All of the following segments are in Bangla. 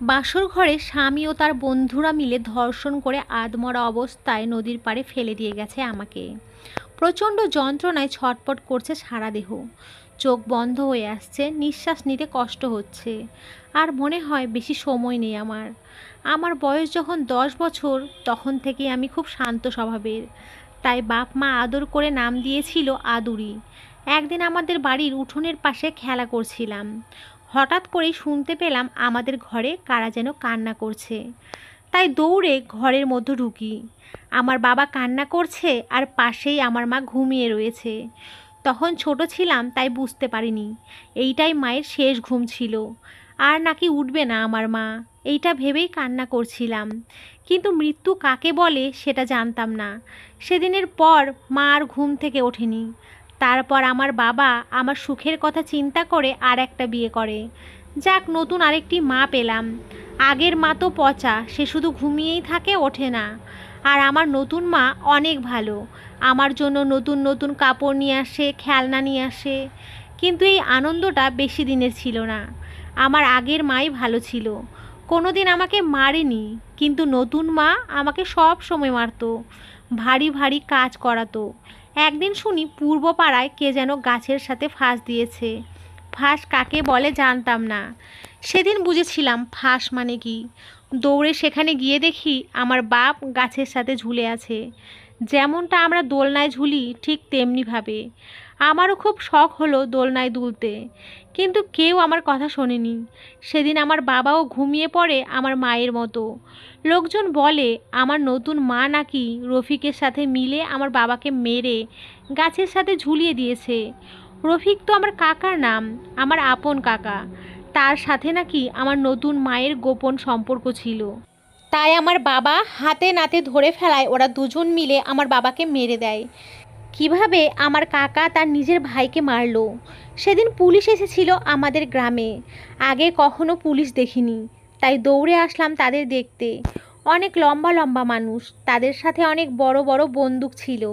বাসর ঘরে স্বামী ও তার বন্ধুরা মিলে ধর্ষণ করে আধমরা অবস্থায় নদীর পাড়ে ফেলে দিয়ে গেছে আমাকে। প্রচণ্ড যন্ত্রণায় ছটপট করছে সারা দেহ। চোখ বন্ধ হয়ে আসছে, নিঃশ্বাস নিতে কষ্ট হচ্ছে। আর মনে হয় বেশি সময় নেই আমার। আমার বয়স যখন 10 বছর, তখন থেকেই আমি খুব শান্ত স্বভাবের। তাই বাপ মা আদর করে নাম দিয়েছিল আদুরি। একদিন আমাদের বাড়ির উঠোনের পাশে খেলা করছিলাম। হঠাৎ করেই শুনতে পেলাম আমাদের ঘরে কারা যেন কান্না করছে। তাই দৌড়ে ঘরের মধ্যে ঢুকি। আমার বাবা কান্না করছে আর পাশেই আমার মা ঘুমিয়ে রয়েছে। তখন ছোট ছিলাম তাই বুঝতে পারিনি এইটাই মায়ের শেষ ঘুম ছিল। আর নাকি উঠবে না আমার মা, এইটা ভেবেই কান্না করছিলাম। কিন্তু মৃত্যু কাকে বলে সেটা জানতাম না। সেদিনের পর মা আর ঘুম থেকে ওঠেনি। তারপর আমার বাবা আমার সুখের কথা চিন্তা করে আর একটা বিয়ে করে। যাক, নতুন আরেকটি মা পেলাম। আগের মা তো পচা, সে শুধু ঘুমিয়েই থাকে, ওঠে না। আর আমার নতুন মা অনেক ভালো। আমার জন্য নতুন নতুন কাপড় নিয়ে আসে, খেলনা নিয়ে আসে। কিন্তু এই আনন্দটা বেশি দিনের ছিল না। আমার আগের মাই ভালো ছিল, কোনো দিন আমাকে মারেনি। কিন্তু নতুন মা আমাকে সব সময় মারতো, ভারী ভারী কাজ করাতো। একদিন শুনি পূর্ব পাড়ায় কে যেন গাছের সাথে ফাঁস দিয়েছে। ফাঁস কাকে বলে জানতাম না। সেদিন বুঝেছিলাম ফাঁস মানে কি। দৌড়ে সেখানে গিয়ে দেখি আমার বাপ গাছের সাথে ঝুলে আছে। যেমনটা আমরা দোলনায় ঝুলি ঠিক তেমনিভাবে। আমারও খুব শখ হলো দোলনায় দুলতে, কিন্তু কেউ আমার কথা শোনেনি। সেদিন আমার বাবাও ঘুমিয়ে পড়ে আমার মায়ের মতো। লোকজন বলে আমার নতুন মা নাকি রফিকের সাথে মিলে আমার বাবাকে মেরে গাছের সাথে ঝুলিয়ে দিয়েছে। রফিক তো আমার কাকার নাম, আমার আপন কাকা। তার সাথে নাকি আমার নতুন মায়ের গোপন সম্পর্ক ছিল। তাই আমার বাবা হাতে নাতে ধরে ফেলায় ওরা দুজন মিলে আমার বাবাকে মেরে দেয়। কিভাবে আমার কাকা তার নিজের ভাইকে মারলো। সেদিন পুলিশ এসেছিল আমাদের গ্রামে। আগে কখনো পুলিশ দেখিনি, তাই দৌড়ে আসলাম তাদের দেখতে। অনেক লম্বা লম্বা মানুষ, তাদের সাথে অনেক বড় বড় বন্দুক ছিল।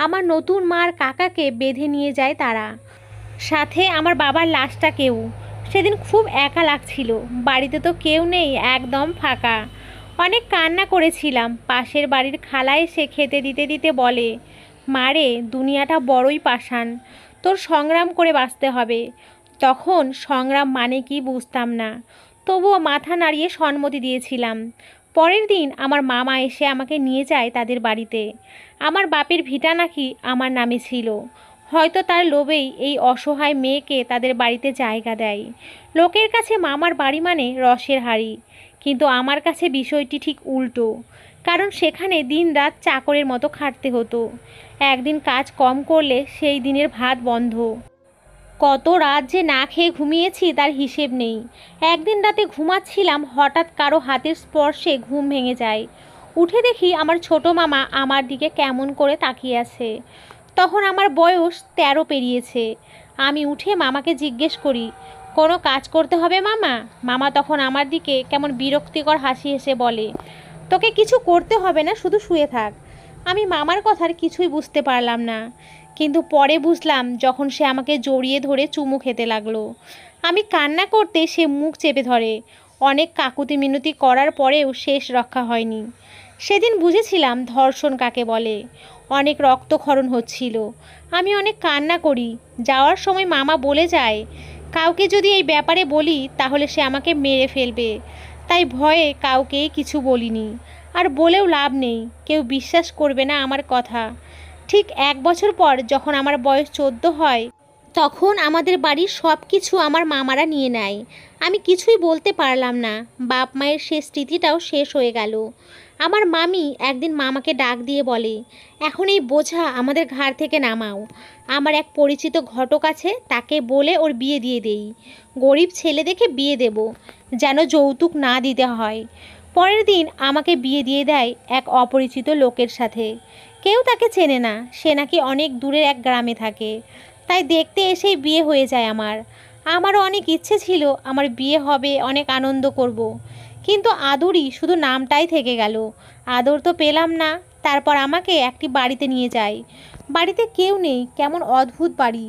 আমার নতুন মার কাকাকে বেঁধে নিয়ে যায় তারা, সাথে আমার বাবার লাশটাকেও। সেদিন খুব একা লাগছিল, বাড়িতে তো কেউ নেই, একদম ফাঁকা। অনেক কান্না করেছিলাম। পাশের বাড়ির খালা এসে খেতে দিতে দিতে বলে, মারে, দুনিয়াটা বড়ই পাষাণ, তোর সংগ্রাম করে বাঁচতে হবে। তখন সংগ্রাম মানে কি বুঝতাম না, তবুও মাথা নাড়িয়ে সম্মতি দিয়েছিলাম। পরের দিন আমার মামা এসে আমাকে নিয়ে যায় তাদের বাড়িতে। আমার বাপের ভিটা নাকি আমার নামে ছিল। হয়তো তার লোভেই এই অসহায় মেয়েকে তাদের বাড়িতে জায়গা দেয়। লোকের কাছে মামার বাড়ি মানে রসের হাঁড়ি, কিন্তু আমার কাছে বিষয়টি ঠিক উল্টো। কারণ সেখানে দিনরাত চাকরের মতো খাটতে হতো। একদিন কাজ কম করলে সেই দিনের ভাত বন্ধ। কত রাত যে না খেয়ে ঘুমিয়েছি তার হিসেব নেই। একদিন রাতে ঘুমাচ্ছিলাম, হঠাৎ কারো হাতের স্পর্শে ঘুম ভেঙে যায়। উঠে দেখি আমার ছোট মামা আমার দিকে কেমন করে তাকিয়ে আছে। তখন আমার বয়স 13 পেরিয়েছে। আমি উঠে মামাকে জিজ্ঞেস করি, কোনো কাজ করতে হবে মামা? মামা তখন আমার দিকে কেমন বিরক্তিকর হাসি হেসে বলে, তোকে কিছু করতে হবে না, শুধু শুয়ে থাক। আমি মামার কথার কিছুই বুঝতে পারলাম না, কিন্তু পরে বুঝলাম যখন সে আমাকে জড়িয়ে ধরে চুমু খেতে লাগলো। আমি কান্না করতে সে মুখ চেপে ধরে। অনেক কাকুতি মিনতি করার পরেও শেষ রক্ষা হয়নি। সেদিন বুঝেছিলাম ধর্ষণ কাকে বলে। অনেক রক্তক্ষরণ হচ্ছিল, আমি অনেক কান্না করি। যাওয়ার সময় মামা বলে যায়, কাউকে যদি এই ব্যাপারে বলি তাহলে সে আমাকে মেরে ফেলবে। তাই ভয়ে কাউকেই কিছু বলিনি। আর বলেও লাভ নেই, কেউ বিশ্বাস করবে না আমার কথা। ঠিক 1 বছর পর যখন আমার বয়স 14 হয়, তখন আমাদের বাড়ির সব কিছু আমার মামারা নিয়ে নেয়। আমি কিছুই বলতে পারলাম না। বাপ মায়ের শেষ স্মৃতিটাও শেষ হয়ে গেল। আমার মামি একদিন মামাকে ডাক দিয়ে বলে, এখন এই বোঝা আমাদের ঘাড় থেকে নামাও। আমার এক পরিচিত ঘটক আছে, তাকে বলে ওর বিয়ে দিয়ে দেই। গরিব ছেলে দেখে বিয়ে দেব, যেন যৌতুক না দিতে হয়। পরের দিন আমাকে বিয়ে দিয়ে দেয় এক অপরিচিত লোকের সাথে। কেউ তাকে চেনে না, সে নাকি অনেক দূরের এক গ্রামে থাকে। তাই দেখতে এসেই বিয়ে হয়ে যায় আমার। আমারও অনেক ইচ্ছে ছিল আমার বিয়ে হবে, অনেক আনন্দ করব। কিন্তু আদরই শুধু নামটাই থেকে গেল, আদর তো পেলাম না। তারপর আমাকে একটি বাড়িতে নিয়ে যায়। বাড়িতে কেউ নেই, কেমন অদ্ভুত বাড়ি।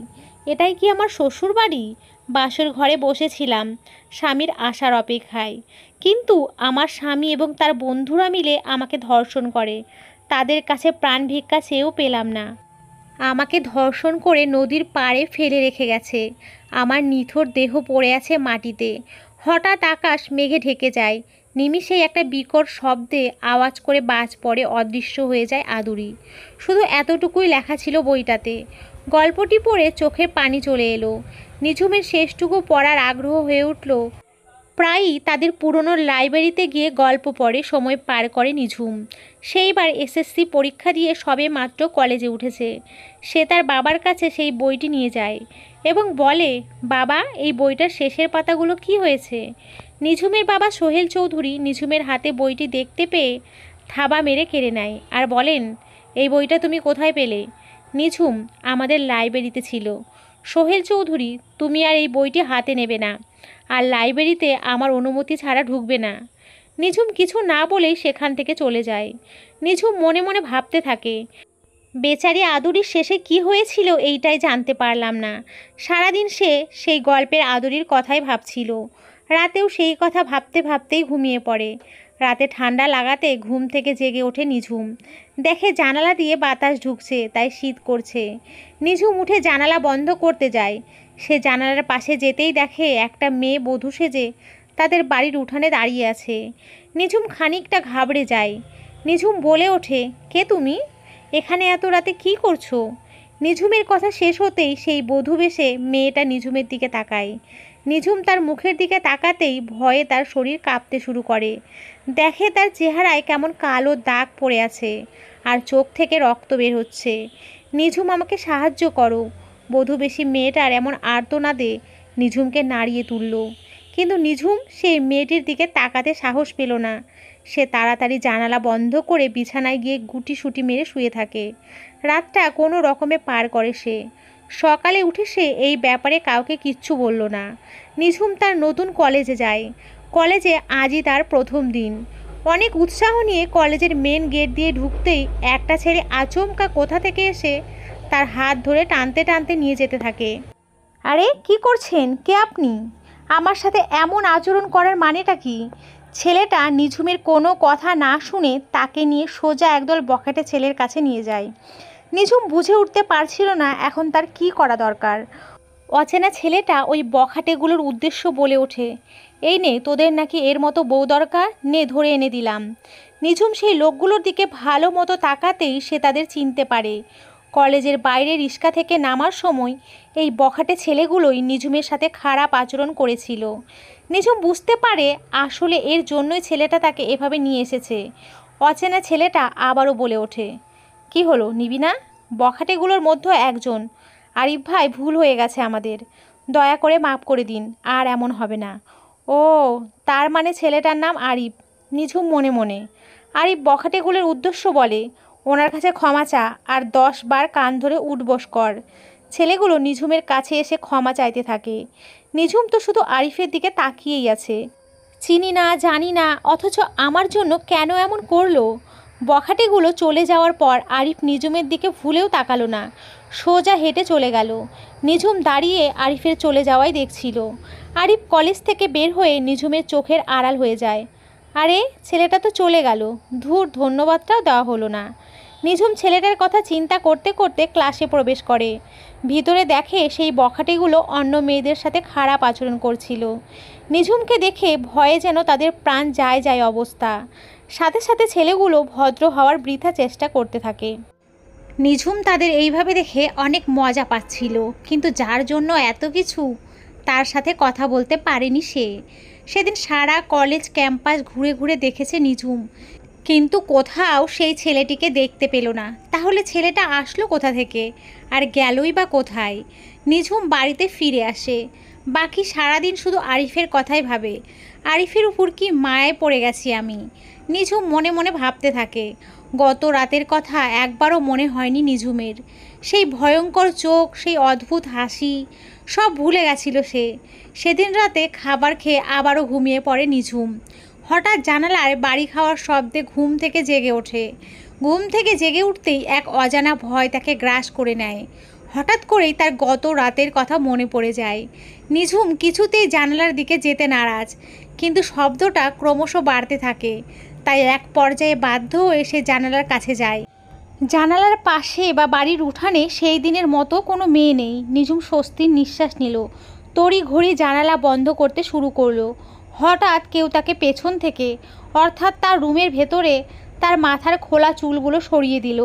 এটাই কি আমার শ্বশুর বাড়ি? বাসর ঘরে বসেছিলাম স্বামীর আসার অপেক্ষায়, কিন্তু আমার স্বামী এবং তার বন্ধুরা মিলে আমাকে ধর্ষণ করে। তাদের কাছে প্রাণ ভিক্ষা চেয়েও পেলাম না। আমাকে ধর্ষণ করে নদীর পাড়ে ফেলে রেখে গেছে। আমার নিথর দেহ পড়ে আছে মাটিতে। হঠাৎ আকাশ মেঘে ঢেকে যায়। নিমিষেই একটা বিকট শব্দে আওয়াজ করে বাজ পড়ে, অদৃশ্য হয়ে যায় আদুরি। শুধু এতটুকুই লেখা ছিল বইটাতে। গল্পটি পড়ে চোখের পানি চলে এলো। নিঝুমের শেষটুকু পড়ার আগ্রহ হয়ে উঠল। প্রায়ই তাদের পুরনো লাইব্রেরিতে গিয়ে গল্প পড়ে সময় পার করে নিঝুম। সেইবার এসএসসি পরীক্ষা দিয়ে সবে মাত্র কলেজে উঠেছে। সে তার বাবার কাছে সেই বইটি নিয়ে যায় এবং বলে, বাবা, এই বইটার শেষের পাতাগুলো কি হয়েছে? নিঝুমের বাবা সোহেল চৌধুরী নিঝুমের হাতে বইটি দেখতে পেয়ে থাবা মেরে কেড়ে নেয় আর বলেন, এই বইটা তুমি কোথায় পেলে? নিঝুম, আমাদের লাইব্রেরিতে ছিল। সোহেল চৌধুরী, তুমি আর এই বইটি হাতে নেবে না, আর লাইব্রেরিতে আমার অনুমতি ছাড়া ঢুকবে না। নিঝুম কিছু না বলেই সেখান থেকে চলে যায়। নিঝুম মনে মনে ভাবতে থাকে, বেচারি আদুরির শেষে কি হয়েছিল এইটাই জানতে পারলাম না। সারাদিন সে সেই গল্পের আদুরির কথাই ভাবছিল। রাতেও সেই কথা ভাবতে ভাবতেই ঘুমিয়ে পড়ে। রাতে ঠান্ডা লাগাতে ঘুম থেকে জেগে ওঠে নিঝুম। দেখে জানালা দিয়ে বাতাস ঢুকছে, তাই শীত করছে। নিঝুম উঠে জানালা বন্ধ করতে যায়। সে জানালার পাশে যেতেই দেখে একটা মেয়ে বধূ সেজে তাদের বাড়ির উঠানে দাঁড়িয়ে আছে। নিঝুম খানিকটা ঘাবড়ে যায়। নিঝুম বলে ওঠে, কে তুমি? এখানে এত রাতে কি করছো? নিঝুমের কথা শেষ হতেই সেই বধূ বেশে মেয়েটা নিঝুমের দিকে তাকায়। নিঝুম তার মুখের দিকে তাকাতেই ভয়ে তার শরীর কাঁপতে শুরু করে। দেখে তার চেহারায় কেমন কালো দাগ পড়ে আছে আর চোখ থেকে রক্ত বের হচ্ছে। নিঝুম, আমাকে সাহায্য করো। বধূ বেশি মেয়েটার এমন আর্তনাদে নিঝুমকে নাড়িয়ে তুলল, কিন্তু নিঝুম সেই মেয়েটির দিকে তাকাতে সাহস পেল না। সে তাড়াতাড়ি জানালা বন্ধ করে বিছানায় গিয়ে গুটিসুটি মেরে শুয়ে থাকে। রাতটা কোনো রকমে পার করে সে। সকালে উঠে সে এই ব্যাপারে কাউকে কিচ্ছু বলল না। নিঝুম তার নতুন কলেজে যায়। কলেজে আজই তার প্রথম দিন। অনেক উৎসাহ নিয়ে কলেজের মেন গেট দিয়ে ঢুকতেই একটা ছেলে আচমকা কোথা থেকে এসে তার হাত ধরে টানতে টানতে নিয়ে যেতে থাকে। আরে কি করছেন? কে আপনি? আমার সাথে এমন আচরণ করার মানেটা কি? ছেলেটা নিঝুমের কোনো কথা না শুনে তাকে নিয়ে সোজা একদল বখাটে ছেলের কাছে নিয়ে যায়। নিঝুম বুঝে উঠতে পারছিল না এখন তার কি করা দরকার। অচেনা ছেলেটা ওই বখাটেগুলোর উদ্দেশ্য বলে ওঠে, এই নে, তোদের নাকি এর মতো বউ দরকার, নে ধরে এনে দিলাম। নিঝুম সেই লোকগুলোর দিকে ভালো মতো তাকাতেই সে তাদের চিনতে পারে। কলেজের বাইরে রিক্সা থেকে নামার সময় এই বখাটে ছেলেগুলোই নিঝুমের সাথে খারাপ আচরণ করেছিল। নিঝুম বুঝতে পারে আসলে এর জন্যই ছেলেটা তাকে এভাবে নিয়ে এসেছে। অচেনা ছেলেটা আবারও বলে ওঠে, কি হলো, নিবি না? বখাটেগুলোর মধ্যে একজন, আরিফ ভাই, ভুল হয়ে গেছে আমাদের, দয়া করে মাফ করে দিন, আর এমন হবে না। ও, তার মানে ছেলেটার নাম আরিফ। নিঝুম মনে মনে। আরিফ বখাটেগুলোর উদ্দেশ্য বলে, ওনার কাছে ক্ষমা চা আর 10 বার কান ধরে উঠবস কর। ছেলেগুলো নিঝুমের কাছে এসে ক্ষমা চাইতে থাকে। নিঝুম তো শুধু আরিফের দিকে তাকিয়েই আছে। চিনি না, জানি না, অথচ আমার জন্য কেন এমন করলো? বখাটেগুলো চলে যাওয়ার পর আরিফ নিঝুমের দিকে ভুলেও তাকালো না, সোজা হেঁটে চলে গেল। নিঝুম দাঁড়িয়ে আরিফের চলে যাওয়াই দেখছিল। আরিফ কলেজ থেকে বের হয়ে নিঝুমের চোখের আড়াল হয়ে যায়। আরে, ছেলেটা তো চলে গেল, ধুর, ধন্যবাদটাও দেওয়া হলো না। নিঝুম ছেলেটার কথা চিন্তা করতে করতে ক্লাসে প্রবেশ করে। ভিতরে দেখে সেই বখাটেগুলো অন্য মেয়েদের সাথে খারাপ আচরণ করছিল। নিঝুমকে দেখে ভয়ে যেন তাদের প্রাণ যায় যায় অবস্থা। সাথে সাথে ছেলেগুলো ভদ্র হওয়ার বৃথা চেষ্টা করতে থাকে। নিঝুম তাদের এইভাবে দেখে অনেক মজা পাচ্ছিল, কিন্তু যার জন্য এত কিছু, তার সাথে কথা বলতে পারেনি সে। সেদিন সারা কলেজ ক্যাম্পাস ঘুরে ঘুরে দেখেছে নিঝুম, কিন্তু কোথাও সেই ছেলেটিকে দেখতে পেল না। তাহলে ছেলেটা আসলো কোথা থেকে, আর গেলই বা কোথায়? নিঝুম বাড়িতে ফিরে আসে। বাকি সারাদিন শুধু আরিফের কথাই ভাবে। আরিফের উপর কি মায়ায় পড়ে গেছি আমি। নিঝুম মনে মনে ভাবতে থাকে। গত রাতের কথা একবারও মনে হয়নি নিঝুমের। সেই ভয়ঙ্কর চোখ, সেই অদ্ভুত হাসি, সব ভুলে গেছিল সে। সেদিন রাতে খাবার খেয়ে আবারও ঘুমিয়ে পড়ে নিঝুম। হঠাৎ জানালায় বাড়ি খাওয়ার শব্দে ঘুম থেকে জেগে ওঠে। ঘুম থেকে জেগে উঠতেই এক অজানা ভয় তাকে গ্রাস করে নেয়। হঠাৎ করেই তার গত রাতের কথা মনে পড়ে যায়। নিঝুম কিছুতেই জানালার দিকে যেতে নারাজ, কিন্তু শব্দটা ক্রমশ বাড়তে থাকে। তাই এক পর্যায়ে বাধ্য হয়ে সে জানালার কাছে যায়। জানালার পাশে বা বাড়ির উঠানে সেই দিনের মতো কোনো মেয়ে নেই। নিঝুম স্বস্তির নিঃশ্বাস নিল। তড়িঘড়ি জানালা বন্ধ করতে শুরু করলো। হঠাৎ কেউ তাকে পেছন থেকে, অর্থাৎ তার রুমের ভেতরে, তার মাথার খোলা চুলগুলো সরিয়ে দিল।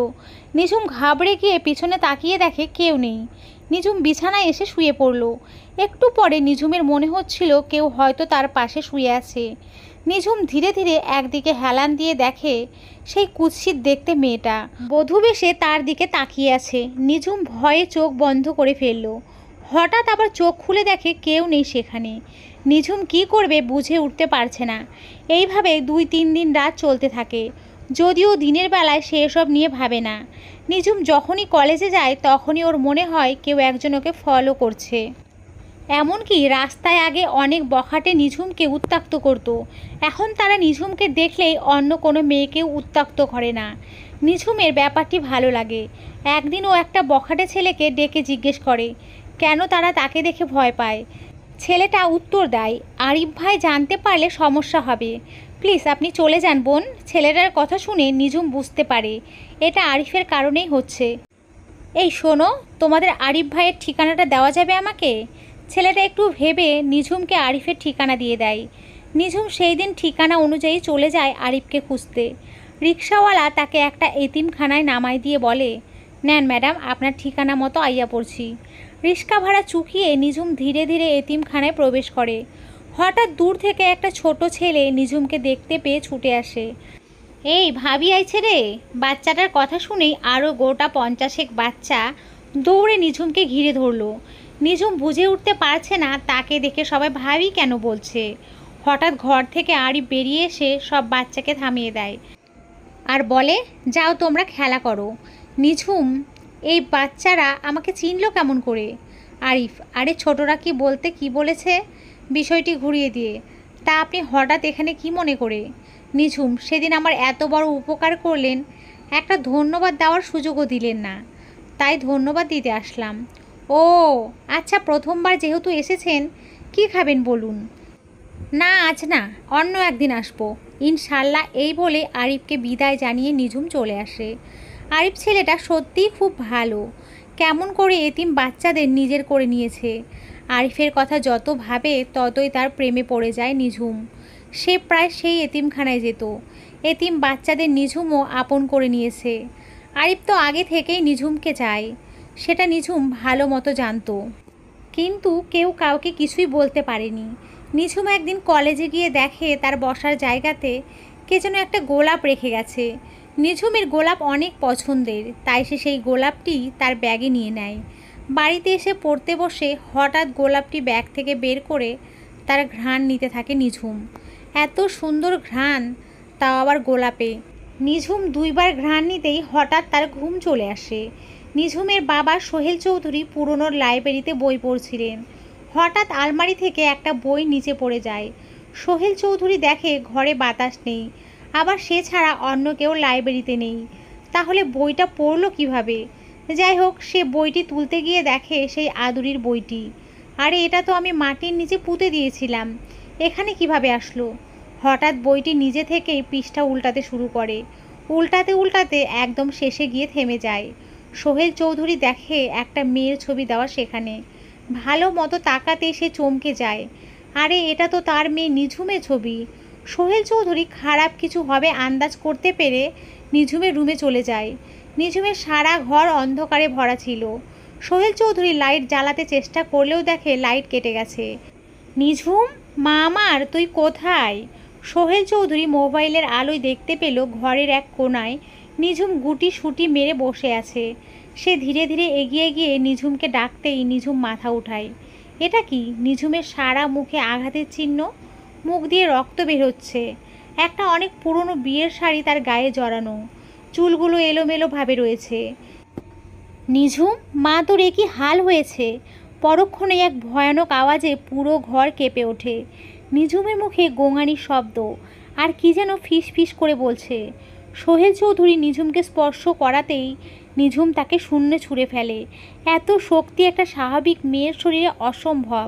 নিঝুম ঘাবড়ে গিয়ে পিছনে তাকিয়ে দেখে কেউ নেই। নিঝুম বিছানায় এসে শুয়ে পড়ল। একটু পরে নিঝুমের মনে হচ্ছিল কেউ হয়তো তার পাশে শুয়ে আছে। নিঝুম ধীরে ধীরে একদিকে হেলান দিয়ে দেখে সেই কুৎসিত দেখতে মেয়েটা বধূ বেশে তার দিকে তাকিয়ে আছে। নিঝুম ভয়ে চোখ বন্ধ করে ফেলল। হঠাৎ আবার চোখ খুলে দেখে কেউ নেই সেখানে। নিঝুম কি করবে বুঝে উঠতে পারছে না। এইভাবে 2-3 দিন রাত চলতে থাকে, যদিও দিনের বেলায় সে এসব নিয়ে ভাবে না। নিঝুম যখনই কলেজে যায় তখনই ওর মনে হয় কেউ একজন ওকে ফলো করছে। এমনকি রাস্তায় আগে অনেক বখাটে নিঝুমকে উত্ত্যক্ত করত, এখন তারা নিঝুমকে দেখলেই অন্য কোনো মেয়েকেও উত্ত্যক্ত করে না। নিঝুমের ব্যাপারটি ভালো লাগে। একদিন ও একটা বখাটে ছেলেকে ডেকে জিজ্ঞেস করে কেন তারা তাকে দেখে ভয় পায়। ছেলেটা উত্তর দেয়, আরিফ ভাই জানতে পারলে সমস্যা হবে, প্লিজ আপনি চলে যান বোন। ছেলেটার কথা শুনে নিঝুম বুঝতে পারে এটা আরিফের কারণেই হচ্ছে। এই শোনো, তোমাদের আরিফ ভাইয়ের ঠিকানাটা দেওয়া যাবে আমাকে? ছেলেটা একটু ভেবে নিঝুমকে আরিফের ঠিকানা দিয়ে দেয়। নিঝুম সেই দিন ঠিকানা অনুযায়ী চলে যায় আরিফকে খুঁজতে। রিক্সাওয়ালা তাকে একটা এতিমখানায় নামাই দিয়ে বলে, নেন ম্যাডাম, আপনার ঠিকানা মতো আইয়া পড়ছি। রিক্সা ভাড়া চুকিয়ে নিঝুম ধীরে ধীরে এতিমখানায় প্রবেশ করে। হঠাৎ দূর থেকে একটা ছোট ছেলে নিঝুমকে দেখতে পেয়ে ছুটে আসে। এই ভাবি আইছে রে। বাচ্চাটার কথা শুনেই আরও গোটা 50 বাচ্চা দৌড়ে নিঝুমকে ঘিরে ধরল। নিঝুম বুঝে উঠতে পারছে না তাকে দেখে সবাই ভাবি কেন বলছে। হঠাৎ ঘর থেকে আরিফ বেরিয়ে এসে সব বাচ্চাকে থামিয়ে দেয় আর বলে, যাও তোমরা খেলা করো। নিঝুম, এই বাচ্চারা আমাকে চিনল কেমন করে? আরিফ, আরে ছোটরা কি বলতে কি বলেছে, বিষয়টি ঘুরিয়ে দিয়ে। তা আপনি হঠাৎ এখানে কি মনে করে? নিঝুম, সেদিন আমার এত বড় উপকার করলেন, একটা ধন্যবাদ দেওয়ার সুযোগও দিলেন না, তাই ধন্যবাদ দিতে আসলাম। ও আচ্ছা, প্রথমবার যেহেতু এসেছেন, কি খাবেন বলুন? না আজ না, অন্য একদিন আসবো ইনশাল্লাহ। এই বলে আরিফকে বিদায় জানিয়ে নিঝুম চলে আসে। আরিফ ছেলেটা সত্যিই খুব ভালো, কেমন করে এতিম বাচ্চাদের নিজের করে নিয়েছে। আরিফের কথা যত ভাবে ততই তার প্রেমে পড়ে যায় নিঝুম। সে প্রায় সেই এতিমখানায় যেত। এতিম বাচ্চাদের নিঝুমও আপন করে নিয়েছে। আরিফ তো আগে থেকেই নিঝুমকে চায়, সেটা নিঝুম ভালো মতো জানতো, কিন্তু কেউ কাউকে কিছুই বলতে পারেনি। নিঝুম একদিন কলেজে গিয়ে দেখে তার বসার জায়গাতে কে যেন একটা গোলাপ রেখে গেছে। নিঝুমের গোলাপ অনেক পছন্দের, তাই সে সেই গোলাপটি তার ব্যাগে নিয়ে নেয়। বাড়িতে এসে পড়তে বসে হঠাৎ গোলাপটি ব্যাগ থেকে বের করে তার ঘ্রাণ নিতে থাকে নিঝুম। এত সুন্দর ঘ্রাণ, তাও আবার গোলাপে। নিঝুম 2বার ঘ্রাণ নিতেই হঠাৎ তার ঘুম চলে আসে। নিঝুমের বাবা সোহেল চৌধুরী পুরনো লাইব্রেরিতে বই পড়ছিলেন। হঠাৎ আলমারি থেকে একটা বই নিচে পড়ে যায়। সোহেল চৌধুরী দেখে ঘরে বাতাস নেই, আবার সে ছাড়া অন্য কেউ লাইব্রেরিতে নেই। তাহলে বইটা পড়লো কিভাবে? যাই হোক, সে বইটি তুলতে গিয়ে দেখে সেই আদুরির বইটি। আরে এটা তো আমি মাটির নিচে পুঁতে দিয়েছিলাম, এখানে কিভাবে আসলো? হঠাৎ বইটি নিজে থেকেই পৃষ্ঠা উল্টাতে শুরু করে। উল্টাতে উল্টাতে একদম শেষে গিয়ে থেমে যায়। সোহেল চৌধুরী দেখে একটা মেয়ের ছবি দেওয়া সেখানে। ভালো মতো তাকাতেই সে চমকে যায়। আরে এটা তো তার মেয়ে নিঝুমের ছবি। সোহেল চৌধুরী খারাপ কিছু হবে আন্দাজ করতে পেরে নিঝুমের রুমে চলে যায়। নিঝুমের সারা ঘর অন্ধকারে ভরা ছিল। সোহেল চৌধুরী লাইট জ্বালাতে চেষ্টা করলেও দেখে লাইট কেটে গেছে। নিঝুম, মা আমার, তুই কোথায়? সোহেল চৌধুরী মোবাইলের আলোয় দেখতে পেল ঘরের এক কোণায় নিঝুম গুটি সুটি মেরে বসে আছে। সে ধীরে ধীরে এগিয়ে গিয়ে নিঝুমকে ডাকতেই নিঝুম মাথা উঠায়। এটা কি? নিঝুমের সারা মুখে আঘাতের চিহ্ন, মুখ দিয়ে রক্ত বের হচ্ছে। একটা অনেক পুরনো বিয়ের শাড়ি তার গায়ে জড়ানো, চুলগুলো এলোমেলোভাবে রয়েছে। নিঝুম, মা তোর এ কি হাল হয়েছে? পরক্ষণে এক ভয়ানক আওয়াজে পুরো ঘর কেঁপে ওঠে। নিঝুমের মুখে গোঙানির শব্দ, আর কি যেন ফিস ফিস করে বলছে। সোহেল চৌধুরী নিঝুমকে স্পর্শ করাতেই নিঝুম তাকে শূন্যে ছুঁড়ে ফেলে। এত শক্তি একটা স্বাভাবিক মেয়ের শরীরে অসম্ভব।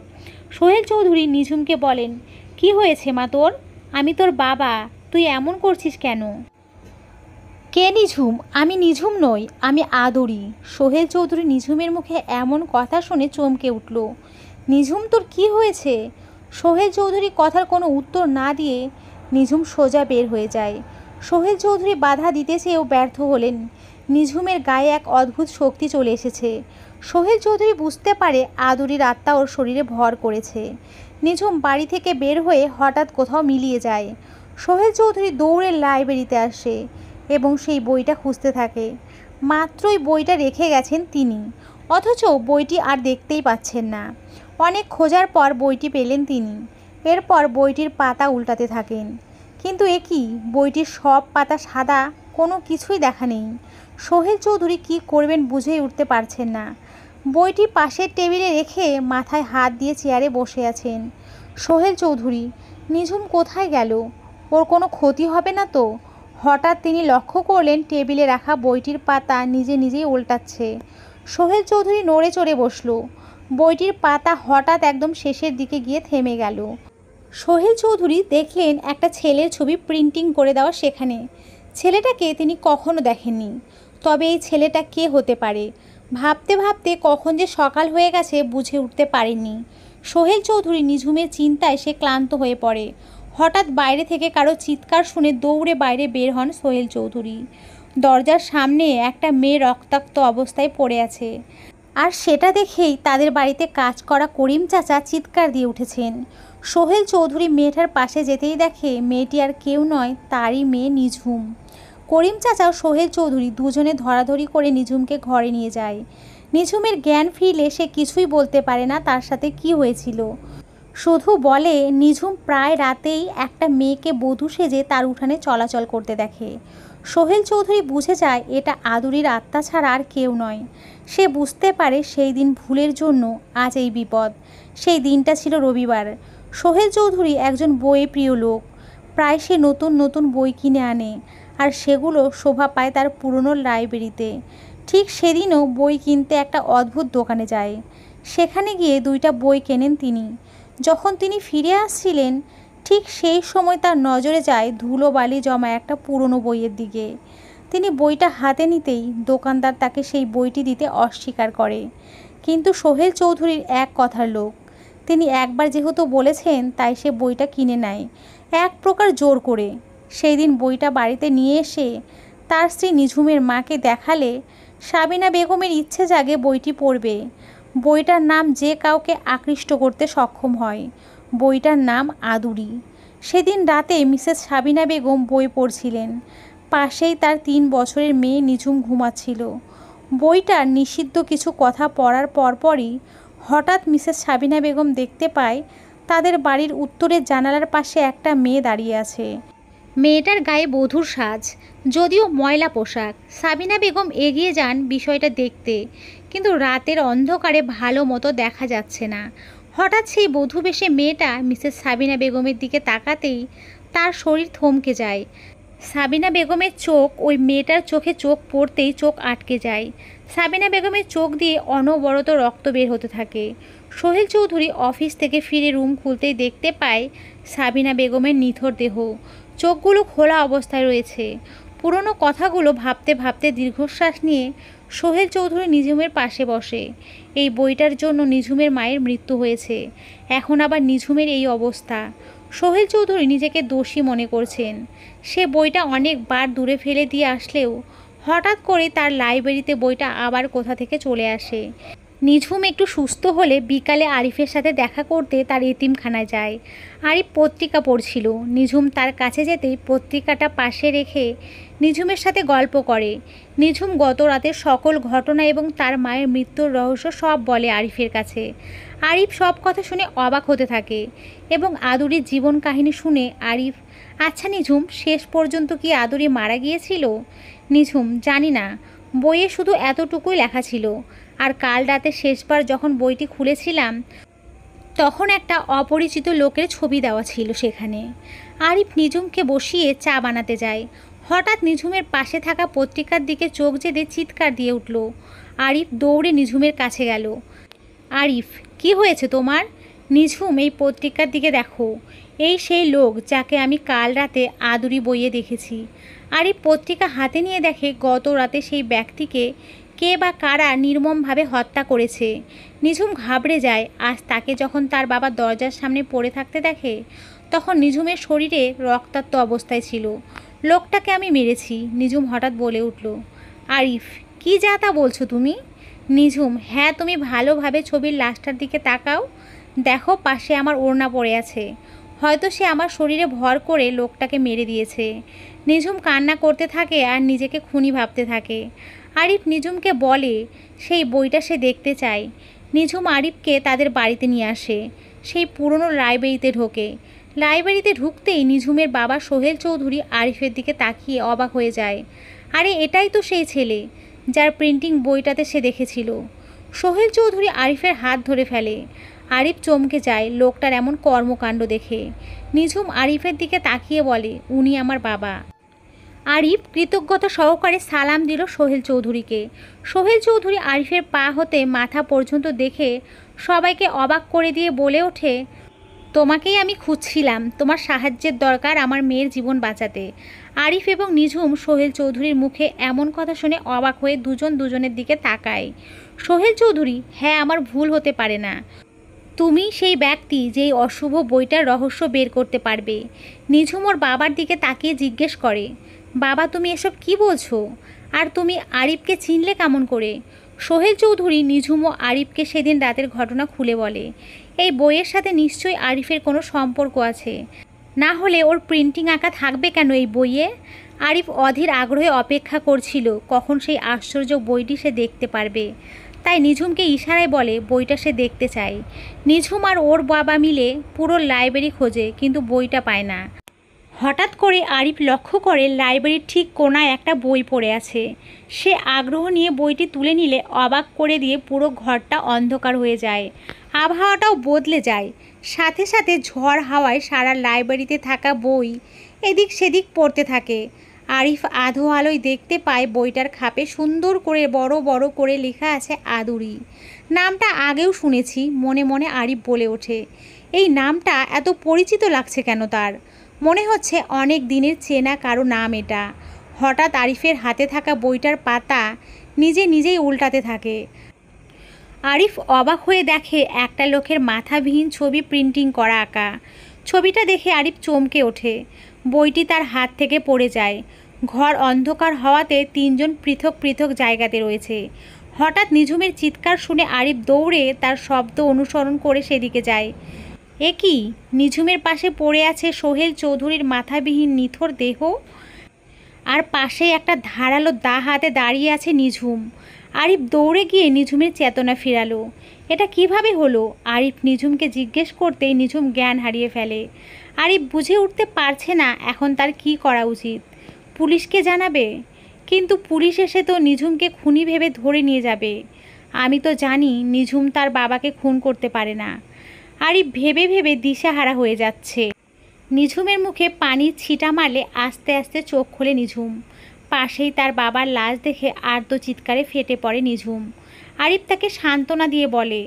সোহেল চৌধুরী নিঝুমকে বলেন, কি হয়েছে মা তোর? আমি তোর বাবা, তুই এমন করছিস কেন? কে নিঝুম? আমি নিঝুম নই, আমি আদরি। সোহেল চৌধুরী নিঝুমের মুখে এমন কথা শুনে চমকে উঠল। নিঝুম তোর কি হয়েছে? সোহেল চৌধুরী কথার কোনো উত্তর না দিয়ে নিঝুম সোজা বের হয়ে যায়। সোহেল চৌধুরী বাধা দিতে চেয়েও ব্যর্থ হলেন। নিঝুমের গায়ে এক অদ্ভুত শক্তি চলে এসেছে। সোহেল চৌধুরী বুঝতে পারে আদুরির আত্মা ওর শরীরে ভর করেছে। নিঝুম বাড়ি থেকে বের হয়ে হঠাৎ কোথাও মিলিয়ে যায়। সোহেল চৌধুরী দৌড়ে লাইব্রেরিতে আসে এবং সেই বইটা খুঁজতে থাকে। মাত্রই বইটা রেখে গেছেন তিনি, অথচ বইটি আর দেখতেই পাচ্ছেন না। অনেক খোঁজার পর বইটি পেলেন তিনি। এরপর বইটির পাতা উল্টাতে থাকেন, কিন্তু এ কি, বইটির সব পাতা সাদা, কোনো কিছুই দেখা নেই। সোহেল চৌধুরী কি করবেন বুঝেই উঠতে পারছেন না। বইটি পাশের টেবিলে রেখে মাথায় হাত দিয়ে চেয়ারে বসে আছেন। সোহেল চৌধুরী, নিঝুম কোথায় গেল? ওর কোনো ক্ষতি হবে না তো? হঠাৎ তিনি লক্ষ্য করলেন টেবিলে রাখা বইটির পাতা নিজে নিজেই উল্টাচ্ছে। সোহেল চৌধুরী নড়ে চড়ে বসল। বইটির পাতা হঠাৎ একদম শেষের দিকে গিয়ে থেমে গেল। সোহেল চৌধুরী দেখলেন একটা ছেলের ছবি প্রিন্টিং করে দেওয়া সেখানে। ছেলেটাকে তিনি কখনো দেখেননি, তবে এই ছেলেটা কে হতে পারে? ভাবতে ভাবতে কখন যে সকাল হয়ে গেছে বুঝে উঠতে পারেননি। সোহেল চৌধুরী নিঝুমের চিন্তায় সে ক্লান্ত হয়ে পড়ে। হঠাৎ বাইরে থেকে কারো চিৎকার শুনে দৌড়ে বাইরে বের হন সোহেল চৌধুরী। দরজার সামনে একটা মেয়ে রক্তাক্ত অবস্থায় পড়ে আছে, আর সেটা দেখেই তাদের বাড়িতে কাজ করা করিম চাচা চিৎকার দিয়ে উঠেছেন। সোহেল চৌধুরী মেয়েটার পাশে যেতেই দেখে মেয়েটি আর কেউ নয়, তারই মেয়ে নিঝুম। করিম চাচা ও সোহেল চৌধুরী দুজনে ধরাধরি করে নিঝুমকে ঘরে নিয়ে যায়। নিঝুমের জ্ঞান ফিরলে সে কিছুই বলতে পারে না তার সাথে কি হয়েছিল। শুধু বলে নিঝুম প্রায় রাতেই একটা মেয়েকে বধূ সেজে তার উঠানে চলাচল করতে দেখে। সোহেল চৌধুরী বুঝে যায় এটা আদুরির আত্মা ছাড়া আর কেউ নয়। সে বুঝতে পারে সেই দিন ভুলের জন্য আজ এই বিপদ। সেই দিনটা ছিল রবিবার। সোহেল চৌধুরী একজন বই প্রিয় লোক। প্রায় সে নতুন নতুন বই কিনে আনে, আর সেগুলো শোভা পায় তার পুরনো লাইব্রেরিতে। ঠিক সেদিনও বই কিনতে একটা অদ্ভুত দোকানে যায়। সেখানে গিয়ে দুইটা বই কেনেন তিনি। যখন তিনি ফিরে আসছিলেন, ঠিক সেই সময় তার নজরে যায় ধুলোবালি জমা একটা পুরনো বইয়ের দিকে। তিনি বইটা হাতে নিতেই দোকানদার তাকে সেই বইটি দিতে অস্বীকার করে। কিন্তু সোহেল চৌধুরীর এক কথার লোক, তিনি একবার যেহেতু বলেছেন তাই সে বইটা কিনে নেয়, এক প্রকার জোর করে। সেই দিন বইটা বাড়িতে নিয়ে এসে তার স্ত্রী নিঝুমের মাকে দেখালে সাবিনা বেগমের ইচ্ছে জাগে বইটি পড়বে। বইটার নাম যে কাউকে আকৃষ্ট করতে সক্ষম হয়। বইটার নাম আদুরি। সেদিন রাতে মিসেস সাবিনা বেগম বই পড়ছিলেন। পাশেই তার 3 বছরের মেয়ে নিঝুম ঘুমাচ্ছিল। বইটার নিষিদ্ধ কিছু কথা পড়ার পরপরই হঠাৎ মিসেস সাবিনা বেগম দেখতে পায় তাদের বাড়ির উত্তরের জানালার পাশে একটা মেয়ে দাঁড়িয়ে আছে। মেয়েটার গায়ে বধূর সাজ, যদিও ময়লা পোশাক। সাবিনা বেগম এগিয়ে যান বিষয়টা দেখতে, কিন্তু রাতের অন্ধকারে ভালো মতো দেখা যাচ্ছে না। হঠাৎ সেই বধূ বেশে মেয়েটা মিসেস সাবিনা বেগমের দিকে তাকাতেই তার শরীর থমকে যায়। সাবিনা বেগমের চোখ ওই মেয়েটার চোখে চোখ পড়তেই চোখ আটকে যায়। সাবিনা বেগমের চোখ দিয়ে অনবরত রক্ত বের হতে থাকে। সোহেল চৌধুরী অফিস থেকে ফিরে রুম খুলতেই দেখতে পায় সাবিনা বেগমের নিথর দেহ। চোখগুলো খোলা অবস্থায় রয়েছে। পুরনো কথাগুলো ভাবতে ভাবতে দীর্ঘশ্বাস নিয়ে সোহেল চৌধুরী নিঝুমের পাশে বসে। এই বইটার জন্য নিঝুমের মায়ের মৃত্যু হয়েছে, এখন আবার নিঝুমের এই অবস্থা। সোহেল চৌধুরী নিজেকে দোষী মনে করছেন। সে বইটা অনেকবার দূরে ফেলে দিয়ে আসলেও হঠাৎ করে তার লাইব্রেরিতে বইটা আবার কোথা থেকে চলে আসে। নিঝুম একটু সুস্থ হলে বিকালে আরিফের সাথে দেখা করতে তার এতিমখানায় যায়। আরিফ পত্রিকা পড়ছিল। নিঝুম তার কাছে যেতেই পত্রিকাটা পাশে রেখে নিঝুমের সাথে গল্প করে। নিঝুম গত রাতের সকল ঘটনা এবং তার মায়ের মৃত্যুর রহস্য সব বলে আরিফের কাছে। আরিফ সব কথা শুনে অবাক হতে থাকে এবং আদুরির জীবন কাহিনী শুনে আরিফ, আচ্ছা নিঝুম, শেষ পর্যন্ত কি আদুরি মারা গিয়েছিল? নিঝুম, জানি না, বইয়ে শুধু এতটুকুই লেখা ছিল। আর কাল রাতে শেষবার যখন বইটি খুলেছিলাম তখন একটা অপরিচিত লোকের ছবি দেওয়া ছিল সেখানে। আরিফ নিঝুমকে বসিয়ে চা বানাতে যায়। হঠাৎ নিঝুমের পাশে থাকা পত্রিকার দিকে চোখ জেদে চিৎকার দিয়ে উঠল। আরিফ দৌড়ে নিঝুমের কাছে গেল। আরিফ, কি হয়েছে তোমার? নিঝুম, এই পত্রিকার দিকে দেখো, এই সেই লোক যাকে আমি কাল রাতে আদুরি বইয়ে দেখেছি। আরিফ পত্রিকা হাতে নিয়ে দেখে গত রাতে সেই ব্যক্তিকে কে বা কারা নির্মমভাবে হত্যা করেছে। নিঝুম ঘাবড়ে যায়। আজ তাকে যখন তার বাবা দরজার সামনে পড়ে থাকতে দেখে, তখন নিঝুমের শরীরে রক্তাক্ত অবস্থায় ছিল। লোকটাকে আমি মেরেছি, নিঝুম হঠাৎ বলে উঠল। আরিফ, কি যা তা বলছো তুমি? নিঝুম, হ্যাঁ, তুমি ভালোভাবে ছবির লাশটার দিকে তাকাও, দেখো পাশে আমার ওড়না পড়ে আছে। হয়তো সে আমার শরীরে ভর করে লোকটাকে মেরে দিয়েছে। নিঝুম কান্না করতে থাকে আর নিজেকে খুনি ভাবতে থাকে। আরিফ নিঝুমকে বলে সেই বইটা সে দেখতে চায়। নিঝুম আরিফকে তাদের বাড়িতে নিয়ে আসে। সেই পুরনো লাইব্রেরিতে ঢোকে। লাইব্রেরিতে ঢুকতেই নিঝুমের বাবা সোহেল চৌধুরী আরিফের দিকে তাকিয়ে অবাক হয়ে যায়। আরে এটাই তো সেই ছেলে যার প্রিন্টিং বইটাতে সে দেখেছিল। সোহেল চৌধুরী আরিফের হাত ধরে ফেলে। আরিফ চমকে যায় লোকটার এমন কর্মকাণ্ড দেখে। নিঝুম আরিফের দিকে তাকিয়ে বলে, উনি আমার বাবা। আরিফ কৃতজ্ঞতা সহকারে সালাম দিল সোহেল চৌধুরীকে। সোহেল চৌধুরী আরিফের পা হতে মাথা পর্যন্ত দেখে সবাইকে অবাক করে দিয়ে বলে ওঠে, তোমাকেই আমি খুঁজছিলাম, তোমার সাহায্যের দরকার আমার মেয়ের জীবন বাঁচাতে। আরিফ এবং নিঝুম সোহেল চৌধুরীর মুখে এমন কথা শুনে অবাক হয়ে দুজন দুজনের দিকে তাকায়। সোহেল চৌধুরী, হ্যাঁ, আমার ভুল হতে পারে না, তুমি সেই ব্যক্তি যেই অশুভ বইটার রহস্য বের করতে পারবে। নিঝুম ওর বাবার দিকে তাকিয়ে জিজ্ঞেস করে, বাবা তুমি এসব কি বলছো? আর তুমি আরিফকে চিনলে কেমন করে? সোহেল চৌধুরী নিঝুম ও আরিফকে সেদিন রাতের ঘটনা খুলে বলে। এই বইয়ের সাথে নিশ্চয়ই আরিফের কোনো সম্পর্ক আছে, না হলে ওর প্রিন্টিং আঁকা থাকবে কেন এই বইয়ে? আরিফ অধীর আগ্রহে অপেক্ষা করছিল কখন সেই আশ্চর্য বইটি সে দেখতে পারবে। তাই নিঝুমকে ইশারায় বলে বইটা সে দেখতে চায়। নিঝুম আর ওর বাবা মিলে পুরো লাইব্রেরি খোঁজে, কিন্তু বইটা পায় না। হঠাৎ করে আরিফ লক্ষ্য করে লাইব্রেরির ঠিক কোনায় একটা বই পড়ে আছে। সে আগ্রহ নিয়ে বইটি তুলে নিলে অবাক করে দিয়ে পুরো ঘরটা অন্ধকার হয়ে যায়। আবহাওয়াটাও বদলে যায়। সাথে সাথে ঝড় হাওয়ায় সারা লাইব্রেরিতে থাকা বই এদিক সেদিক পড়তে থাকে। আরিফ আধো আলোয় দেখতে পায় বইটার খাপে সুন্দর করে বড় বড় করে লেখা আছে আদুরি। নামটা আগেও শুনেছি, মনে মনে আরিফ বলে ওঠে। এই নামটা এত পরিচিত লাগছে কেন তার? মনে হচ্ছে অনেক দিনের চেনা কারো নাম এটা। হঠাৎ আরিফের হাতে থাকা বইটার পাতা নিজে নিজেই উল্টাতে থাকে। আরিফ অবাক হয়ে দেখে একটা লোকের মাথাবিহীন ছবি প্রিন্টিং করা আঁকা। ছবিটা দেখে আরিফ চমকে ওঠে। বইটি তার হাত থেকে পড়ে যায়। ঘর অন্ধকার হওয়াতে তিনজন পৃথক পৃথক জায়গাতে রয়েছে। হঠাৎ নিঝুমের চিৎকার শুনে আরিফ দৌড়ে তার শব্দ অনুসরণ করে সেদিকে যায়। এ কি, নিঝুমের পাশে পড়ে আছে সোহেল চৌধুরীর মাথাবিহীন নিথর দেহ, আর পাশে একটা ধারালো দা হাতে দাঁড়িয়ে আছে নিঝুম। আরিফ দৌড়ে গিয়ে নিঝুমের চেতনা ফেরালো। এটা কিভাবে হলো? আরিফ নিঝুমকে জিজ্ঞেস করতেই নিঝুম জ্ঞান হারিয়ে ফেলে। আরিফ বুঝে উঠতে পারছে না এখন তার কি করা উচিত। পুলিশকে জানাবে? কিন্তু পুলিশ এসে তো নিঝুমকে খুনি ভেবে ধরে নিয়ে যাবে। আমি তো জানি নিঝুম তার বাবাকে খুন করতে পারে না। আরিফ ভেবে ভেবে দিশাহারা হয়ে যাচ্ছে। নিঝুমের মুখে পানির ছিটা মারলে আস্তে আস্তে চোখ খোলে নিঝুম। পাশেই তার বাবার লাশ দেখে আর্ত চিৎকারে ফেটে পড়ে নিঝুম। আরিফ তাকে সান্ত্বনা দিয়ে বলে,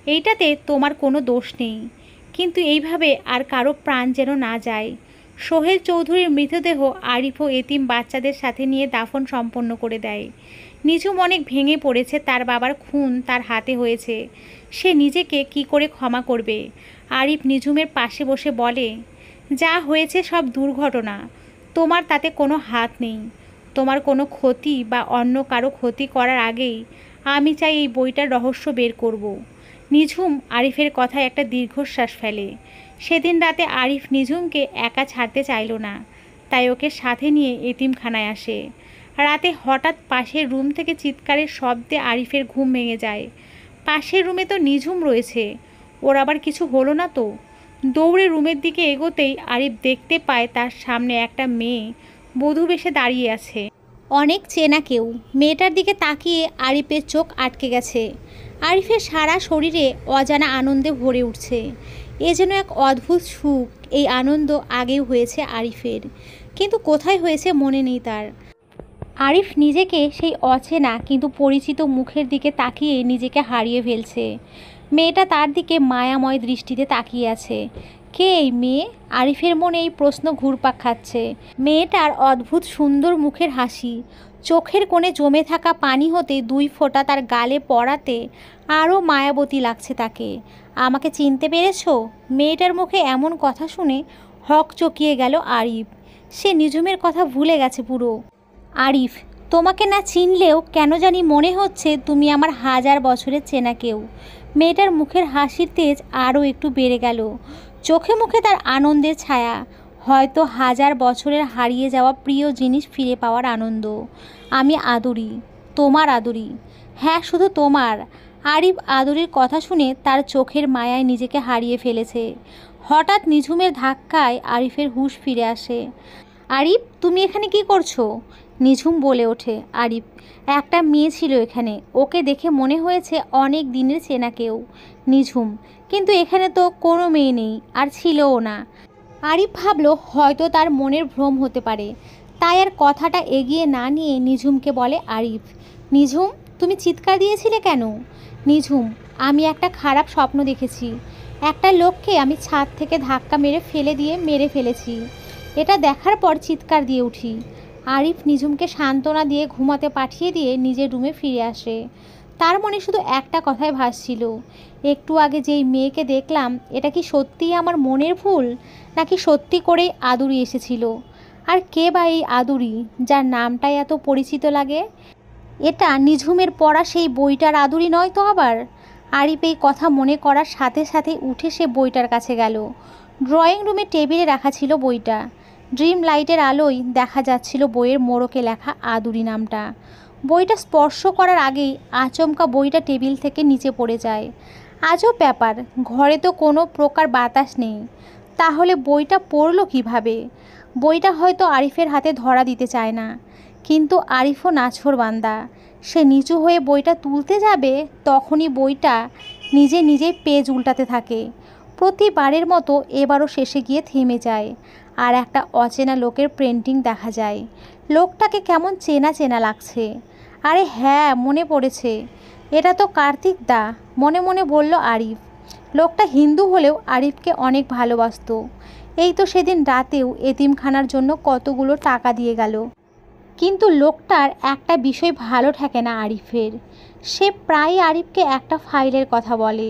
এইটাতে তোমার কোনো দোষ নেই, কিন্তু এইভাবে আর কারো প্রাণ যেন না যায়। সোহেল চৌধুরীর মৃতদেহ আরিফ ও এতিম বাচ্চাদের সাথে নিয়ে দাফন সম্পন্ন করে দেয়। নিঝুম অনেক ভেঙে পড়েছে, তার বাবার খুন তার হাতে হয়েছে। সে নিজেকে কি করে ক্ষমা করবে? আরিফ নিঝুমের পাশে বসে বলে, যা হয়েছে সব দুর্ঘটনা, তোমার তাতে কোনো হাত নেই। তোমার কোনো ক্ষতি বা অন্য কারো ক্ষতি করার আগেই আমি চাই এই বইটার রহস্য বের করব। নিঝুম আরিফের কথায় একটা দীর্ঘশ্বাস ফেলে। সেদিন রাতে আরিফ নিঝুমকে একা ছাড়তে চাইল না, তাই ওকে সাথে নিয়ে এতিমখানায় আসে। রাতে হঠাৎ পাশের রুম থেকে চিৎকারের শব্দে আরিফের ঘুম ভেঙে যায়। পাশের রুমে তো নিঝুম রয়েছে, ওর আবার কিছু হলো না তো? দৌড়ে রুমের দিকে এগোতেই আরিফ দেখতে পায় তার সামনে একটা মেয়ে বধূ বেশে দাঁড়িয়ে আছে। অনেক চেনা কেউ। মেয়েটার দিকে তাকিয়ে আরিফের চোখ আটকে গেছে। আরিফের সারা শরীরে অজানা আনন্দে ভরে উঠছে। এ যেন এক অদ্ভুত সুখ, এই আনন্দ আগেও হয়েছে আরিফের, কিন্তু কোথায় হয়েছে মনে নেই তার। আরিফ নিজেকে সেই অচেনা কিন্তু পরিচিত মুখের দিকে তাকিয়ে নিজেকে হারিয়ে ফেলছে। মেয়েটা তার দিকে মায়াময় দৃষ্টিতে তাকিয়ে আছে। কে এই মেয়ে? আরিফের মনে এই প্রশ্ন ঘুরপাক খাচ্ছে। মেয়েটার অদ্ভুত সুন্দর মুখের হাসি, চোখের কোণে জমে থাকা পানি হতে 2 ফোঁটা তার গালে পড়াতে আরও মায়াবতী লাগছে তাকে। আমাকে চিনতে পেরেছো? মেয়েটার মুখে এমন কথা শুনে হক চকিয়ে গেল আরিফ। সে নিঝুমের কথা ভুলে গেছে পুরো। আরিফ, তোমাকে না চিনলেও কেন জানি মনে হচ্ছে তুমি আমার 1000 বছরের চেনা কেউ। মেয়েটার মুখের হাসির তেজ আরও একটু বেড়ে গেল, চোখে মুখে তার আনন্দের ছায়া, হয়তো 1000 বছরের হারিয়ে যাওয়া প্রিয় জিনিস ফিরে পাওয়ার আনন্দ। আমি আদুরি, তোমার আদুরি। হ্যাঁ, শুধু তোমার। আরিফ আদুরির কথা শুনে তার চোখের মায়ায় নিজেকে হারিয়ে ফেলেছে। হঠাৎ নিঝুমের ধাক্কায় আরিফের হুঁশ ফিরে আসে। আরিফ, তুমি এখানে কি করছো? নিঝুম বলে ওঠে। আরিফ, একটা মেয়ে ছিল এখানে, ওকে দেখে মনে হয়েছে অনেক দিনের চেনা কেউ। নিঝুম, কিন্তু এখানে তো কোনো মেয়ে নেই, আর ছিলও না। আরিফ ভাবল হয়তো তার মনের ভ্রম হতে পারে, তাই আর কথাটা এগিয়ে না নিয়ে নিঝুমকে বলে আরিফ, নিঝুম, তুমি চিৎকার দিয়েছিলে কেন? নিঝুম, আমি একটা খারাপ স্বপ্ন দেখেছি। একটা লোককে আমি ছাদ থেকে ধাক্কা মেরে ফেলে দিয়ে মেরে ফেলেছি। এটা দেখার পর চিৎকার দিয়ে উঠি। আরিফ নিঝুমকে সান্ত্বনা দিয়ে ঘুমাতে পাঠিয়ে দিয়ে নিজের রুমে ফিরে আসে। তার মনে শুধু একটা কথাই ভাসছিল, একটু আগে যেই মেয়েকে দেখলাম, এটা কি সত্যিই আমার মনের ভুল, নাকি সত্যি করেই আদুরি এসেছিল? আর কে বা এই আদুরি, যার নামটাই এত পরিচিত লাগে? এটা নিঝুমের পড়া সেই বইটার আদুরি নয় তো আবার? আরিফ এই কথা মনে করার সাথে সাথে উঠে সে বইটার কাছে গেল। ড্রয়িং রুমে টেবিলে রাখা ছিল বইটা। ড্রিম লাইটের আলোয় দেখা যাচ্ছিল বইয়ের মোড়কে লেখা আদুরি নামটা। বইটা স্পর্শ করার আগেই আচমকা বইটা টেবিল থেকে নিচে পড়ে যায়। আজব ব্যাপার, ঘরে তো কোনো প্রকার বাতাস নেই, তাহলে বইটা পড়ল কিভাবে? বইটা হয়তো আরিফের হাতে ধরা দিতে চায় না, কিন্তু আরিফও নাছোড়বান্দা। সে নিচু হয়ে বইটা তুলতে যাবে, তখনই বইটা নিজেই পেজ উল্টাতে থাকে। প্রতিবারের মতো এবারও শেষে গিয়ে থেমে যায়, আর একটা অচেনা লোকের পেন্টিং দেখা যায়। লোকটাকে কেমন চেনা চেনা লাগছে। আরে হ্যাঁ, মনে পড়েছে, এটা তো কার্তিক দা, মনে মনে বলল আরিফ। লোকটা হিন্দু হলেও আরিফকে অনেক ভালোবাসতো। এই তো সেদিন রাতেও এতিমখানার জন্য কতগুলো টাকা দিয়ে গেল। কিন্তু লোকটার একটা বিষয় ভালো ঠেকে না আরিফের, সে প্রায়ই আরিফকে একটা ফাইলের কথা বলে।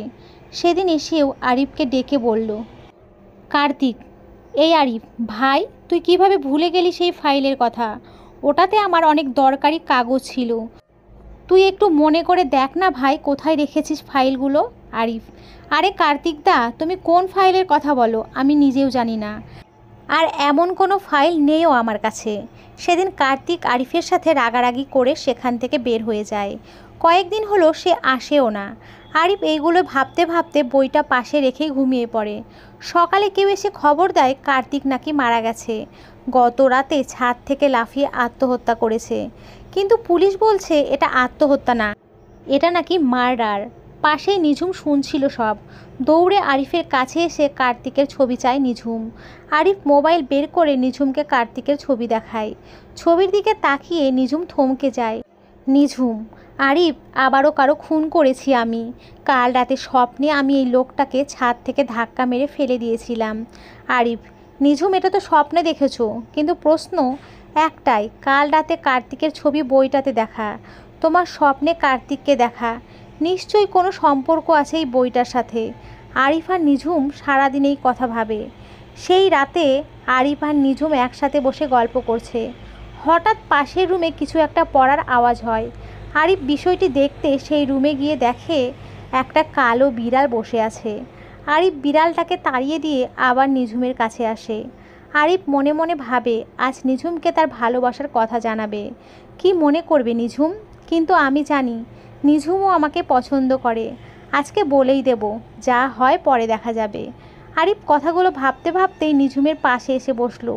সেদিন এসেও আরিফকে ডেকে বলল, কার্তিক, এই আরিফ ভাই, তুই কিভাবে ভুলে গেলি সেই ফাইলের কথা? ওটাতে আমার অনেক দরকারি কাগজ ছিল, তুই একটু মনে করে দেখ না ভাই, কোথায় রেখেছিস ফাইলগুলো? আরিফ, আরে কার্তিক দা, তুমি কোন ফাইলের কথা বলো, আমি নিজেও জানি না, আর এমন কোনো ফাইল নেইও আমার কাছে। সেদিন কার্তিক আরিফের সাথে রাগারাগি করে সেখান থেকে বের হয়ে যায়। কয়েকদিন হলো সে আসেও না। আরিফ এইগুলো ভাবতে ভাবতে বইটা পাশে রেখেই ঘুমিয়ে পড়ে। সকালে কেউ এসে খবর দেয় কার্তিক নাকি মারা গেছে, গত রাতে ছাদ থেকে লাফিয়ে আত্মহত্যা করেছে। কিন্তু পুলিশ বলছে এটা আত্মহত্যা না, এটা নাকি মার্ডার। পাশেই নিঝুম শুনছিল সব। দৌড়ে আরিফের কাছে এসে কার্তিকের ছবি চায় নিঝুম। আরিফ মোবাইল বের করে নিঝুমকে কার্তিকের ছবি দেখায়। ছবির দিকে তাকিয়ে নিঝুম থমকে যায়। নিঝুম, আরিফ, আবারও কারো খুন করেছি আমি। কাল রাতে স্বপ্নে আমি এই লোকটাকে ছাদ থেকে ধাক্কা মেরে ফেলে দিয়েছিলাম। আরিফ, নিঝুম, এটা তো স্বপ্নে দেখেছো, কিন্তু প্রশ্ন একটাই, কাল রাতে কার্তিকের ছবি বইটাতে দেখা, তোমার স্বপ্নে কার্তিককে দেখা, নিশ্চয়ই কোনো সম্পর্ক আছে এই বইটার সাথে। আরিফ আর নিঝুম সারাদিন এই কথা ভাবে। সেই রাতে আরিফ আর নিঝুম একসাথে বসে গল্প করছে। হঠাৎ পাশের রুমে কিছু একটা পড়ার আওয়াজ হয়। আরিফ বিষয়টি দেখতে সেই রুমে গিয়ে দেখে একটা কালো বিড়াল বসে আছে। আরিফ বিড়ালটাকে তাড়িয়ে দিয়ে আবার নিঝুমের কাছে আসে। আরিফ মনে মনে ভাবে আজ নিঝুমকে তার ভালোবাসার কথা জানাবে। কি মনে করবে নিঝুম? কিন্তু আমি জানি নিঝুমও আমাকে পছন্দ করে। আজকে বলেই দেব, যা হয় পরে দেখা যাবে। আরিফ কথাগুলো ভাবতে ভাবতেই নিঝুমের পাশে এসে বসলো।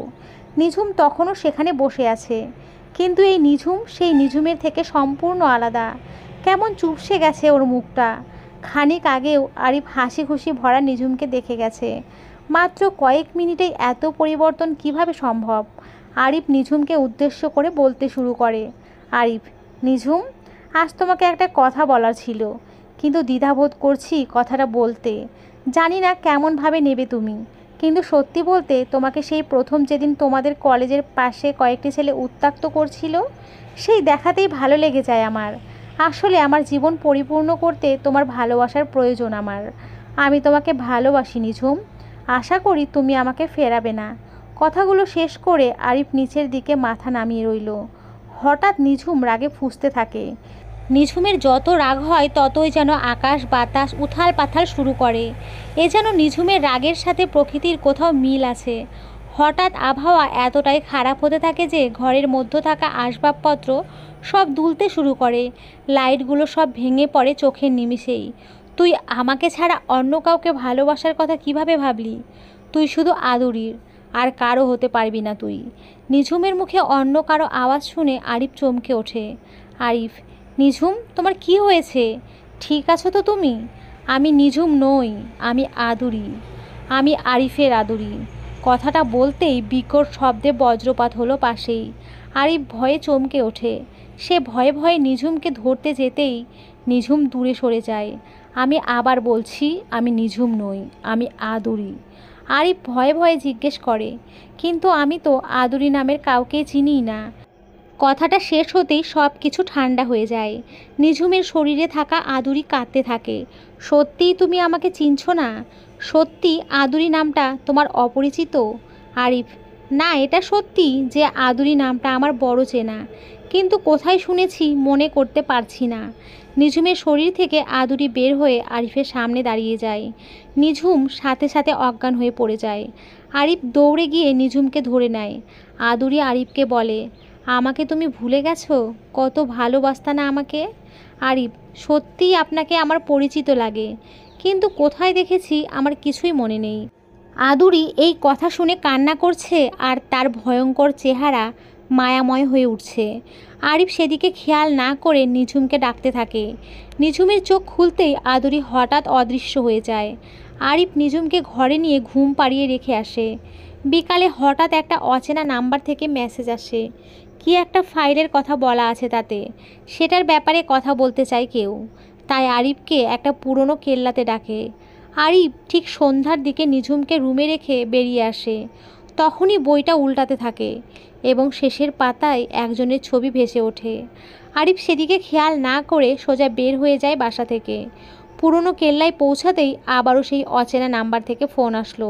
নিঝুম তখনও সেখানে বসে আছে, কিন্তু এই নিঝুম সেই নিঝুমের থেকে সম্পূর্ণ আলাদা। কেমন চুপসে গেছে ওর মুখটা। খানিক আগেও আরিফ হাসি খুশি ভরা নিঝুমকে দেখে গেছে। মাত্র কয়েক মিনিটেই এত পরিবর্তন কিভাবে সম্ভব? আরিফ নিঝুমকে উদ্দেশ্য করে বলতে শুরু করে। আরিফ, নিঝুম, আজ তোমাকে একটা কথা বলার ছিল, কিন্তু দ্বিধাবোধ করছি কথাটা বলতে। জানি না কেমনভাবে নেবে তুমি, কিন্তু সত্যি বলতে তোমাকে সেই প্রথম যেদিন তোমাদের কলেজের পাশে কয়েকটি ছেলে উত্ত্যক্ত করছিল, সেই দেখাতেই ভালো লেগে যায় আমার। আসলে আমার জীবন পরিপূর্ণ করতে তোমার ভালোবাসার প্রয়োজন আমার। আমি তোমাকে ভালোবাসি নিঝুম, আশা করি তুমি আমাকে ফেরাবে না। কথাগুলো শেষ করে আরিফ নিচের দিকে মাথা নামিয়ে রইল। হঠাৎ নিঝুম রাগে ফুঁসতে থাকে। নিঝুমের যত রাগ হয় ততই যেন আকাশ বাতাস উথাল পাথাল শুরু করে। এ যেন নিঝুমের রাগের সাথে প্রকৃতির কোথাও মিল আছে। হঠাৎ আবহাওয়া এতটাই খারাপ হতে থাকে যে ঘরের মধ্যে থাকা আসবাবপত্র সব দুলতে শুরু করে। লাইটগুলো সব ভেঙে পড়ে চোখের নিমিষেই। তুই আমাকে ছাড়া অন্য কাউকে ভালোবাসার কথা কিভাবে ভাবলি? তুই শুধু আদুরির, আর কারো হতে পারবি না তুই। নিঝুমের মুখে অন্য কারো আওয়াজ শুনে আরিফ চমকে ওঠে। আরিফ, নিঝুম, তোমার কি হয়েছে? ঠিক আছো তো তুমি? আমি নিঝুম নই, আমি আদুরি, আমি আরিফের আদুরি। কথাটা বলতেই বিকট শব্দে বজ্রপাত হলো পাশেই। আরিফ ভয়ে চমকে ওঠে। সে ভয়ে ভয়ে নিঝুমকে ধরতে যেতেই নিঝুম দূরে সরে যায়। আমি আবার বলছি, আমি নিঝুম নই, আমি আদুরি। আরিফ ভয়ে ভয়ে জিজ্ঞেস করে, কিন্তু আমি তো আদুরি নামের কাউকে চিনিই না। কথাটা শেষ হতেই সব কিছু ঠান্ডা হয়ে যায়। নিঝুমের শরীরে থাকা আদুরি কাঁদতে থাকে। সত্যিই তুমি আমাকে চিনছো না? সত্যি আদুরি নামটা তোমার অপরিচিত? আরিফ, না, এটা সত্যি যে আদুরি নামটা আমার বড় চেনা, কিন্তু কোথায় শুনেছি মনে করতে পারছি না। নিঝুমের শরীর থেকে আদুরি বের হয়ে আরিফের সামনে দাঁড়িয়ে যায়। নিঝুম সাথে সাথে অজ্ঞান হয়ে পড়ে যায়। আরিফ দৌড়ে গিয়ে নিঝুমকে ধরে নেয়। আদুরি আরিফকে বলে, আমাকে তুমি ভুলে গেছো? কত ভালোবাসতা না আমাকে? আরিফ, সত্যিই আপনাকে আমার পরিচিত লাগে, কিন্তু কোথায় দেখেছি আমার কিছুই মনে নেই। আদুরি এই কথা শুনে কান্না করছে, আর তার ভয়ঙ্কর চেহারা মায়াময় হয়ে উঠছে। আরিফ সেদিকে খেয়াল না করে নিঝুমকে ডাকতে থাকে। নিঝুমের চোখ খুলতেই আদুরি হঠাৎ অদৃশ্য হয়ে যায়। আরিফ নিঝুমকে ঘরে নিয়ে ঘুম পাড়িয়ে রেখে আসে। বিকালে হঠাৎ একটা অচেনা নাম্বার থেকে মেসেজ আসে। কি একটা ফাইলের কথা বলা আছে তাতে, সেটার ব্যাপারে কথা বলতে চায় কেউ। তাই আরিফকে একটা পুরনো কেল্লাতে ডাকে। আরিফ ঠিক সন্ধ্যার দিকে নিঝুমকে রুমে রেখে বেরিয়ে আসে। তখনই বইটা উল্টাতে থাকে এবং শেষের পাতায় একজনের ছবি ভেসে ওঠে। আরিফ সেদিকে খেয়াল না করে সোজা বের হয়ে যায় বাসা থেকে। পুরনো কেল্লায় পৌঁছাতেই আবারও সেই অচেনা নাম্বার থেকে ফোন আসলো।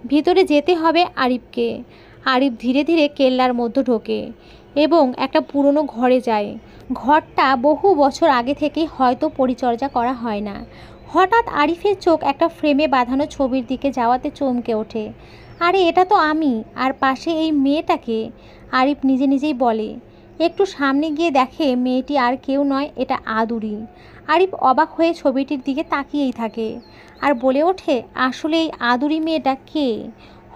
ভিতরে যেতে হবে আরিফকে। আরিফ ধীরে ধীরে কেল্লার মধ্যে ঢোকে এবং একটা পুরনো ঘরে যায়। ঘরটা বহু বছর আগে থেকেই হয়তো পরিচর্যা করা হয় না। হঠাৎ আরিফের চোখ একটা ফ্রেমে বাঁধানো ছবির দিকে যাওয়াতে চমকে ওঠে। আরে, এটা তো আমি, আর পাশে এই মেয়েটাকে। আরিফ নিজে নিজেই বলে। একটু সামনে গিয়ে দেখে মেয়েটি আর কেউ নয়, এটা আদুরি। আরিফ অবাক হয়ে ছবিটির দিকে তাকিয়েই থাকে আর বলে ওঠে, আসলে এই আদুরি মেয়েটা কে?